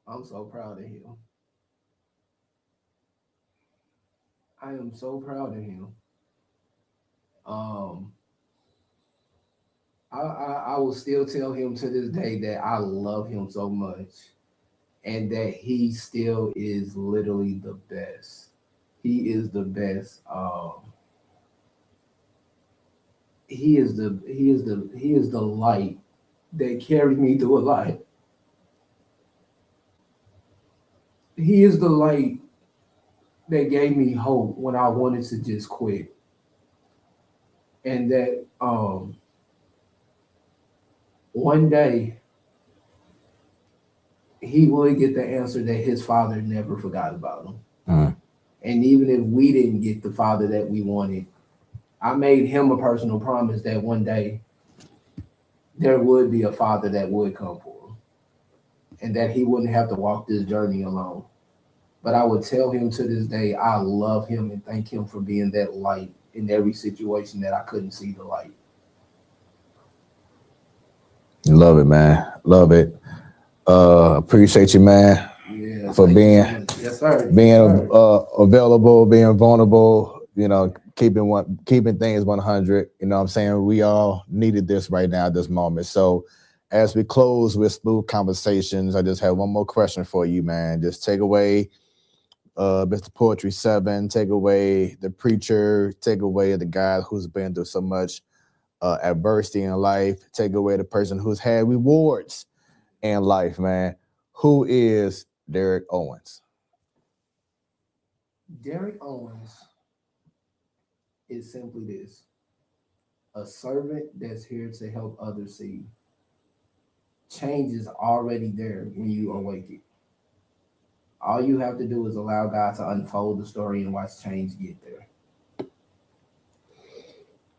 God. I'm so proud of him. I am so proud of him. I will still tell him to this day that I love him so much and that he still is literally the best. He is the best. He is the light that carried me through a life. He is the light that gave me hope when I wanted to just quit. And that one day he would get the answer that his father never forgot about him. And even if we didn't get the father that we wanted, I made him a personal promise that one day there would be a father that would come for him and that he wouldn't have to walk this journey alone. But I would tell him to this day, I love him and thank him for being that light in every situation that I couldn't see the light. Love it, man. Love it. Appreciate you, man. Yeah, for being yes, sir. Being available, being vulnerable, keeping things 100. You know what I'm saying? We all needed this right now at this moment. So as we close with Smooth Conversations, I just have one more question for you, man. Just take away Mr. Poetry 7, take away the preacher, take away the guy who's been through so much adversity in life, take away the person who's had rewards in life, man. Who is Derrick Owens? Derrick Owens is simply this: a servant that's here to help others see. Change is already there when you awake it. All you have to do is allow God to unfold the story and watch change get there.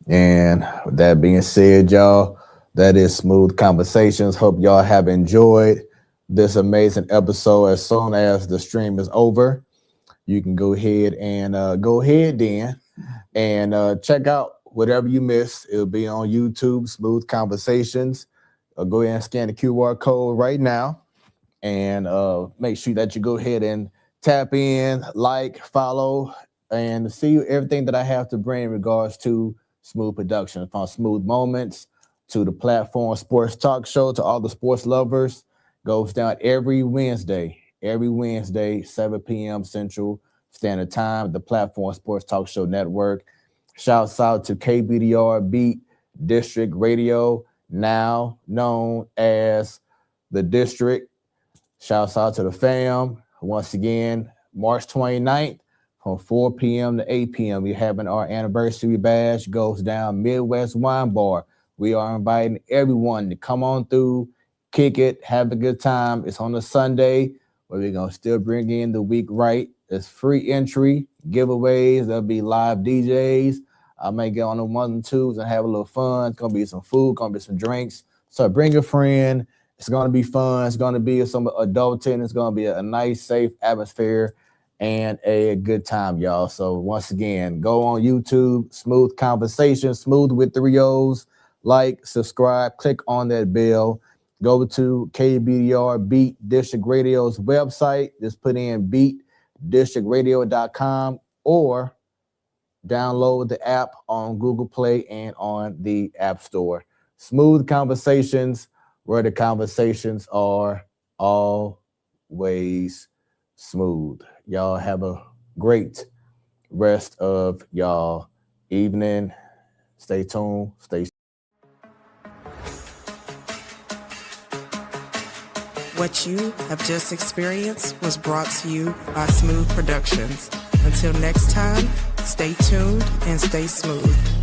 And with that being said, y'all, that is Smooth Conversations. Hope y'all have enjoyed this amazing episode. As soon as the stream is over, you can go ahead and check out whatever you missed. It'll be on YouTube, Smooth Conversations. Go ahead and scan the QR code right now, and make sure that you go ahead and tap in, like, follow, and see everything that I have to bring in regards to Smooth Productions, from Smooth Moments to the Platform Sports Talk Show to all the sports lovers. Goes down every Wednesday, 7 p.m. Central Standard Time, the Platform Sports Talk Show Network. Shouts out to KBDR Beat District Radio, now known as the District. Shouts out to the fam. Once again, March 29th from 4 p.m. to 8 p.m. We're having our anniversary bash. Goes down Midwest Wine Bar. We are inviting everyone to come on through, kick it, have a good time. It's on a Sunday, but we're going to still bring in the week right. It's free entry, giveaways. There'll be live DJs. I may get on the 1 and 2s and have a little fun. It's going to be some food, going to be some drinks. So bring a friend. It's going to be fun. It's going to be some adulting. It's going to be a nice, safe atmosphere and a good time, y'all. So once again, go on YouTube, Smooth Conversations, Smooth with 3 O's. Like, subscribe, click on that bell. Go to KBDR Beat District Radio's website. Just put in beatdistrictradio.com or download the app on Google Play and on the App Store. Smooth Conversations, where the conversations are always smooth. Y'all have a great rest of y'all evening. Stay tuned. Stay. What you have just experienced was brought to you by Smooth Productions. Until next time, stay tuned and stay smooth.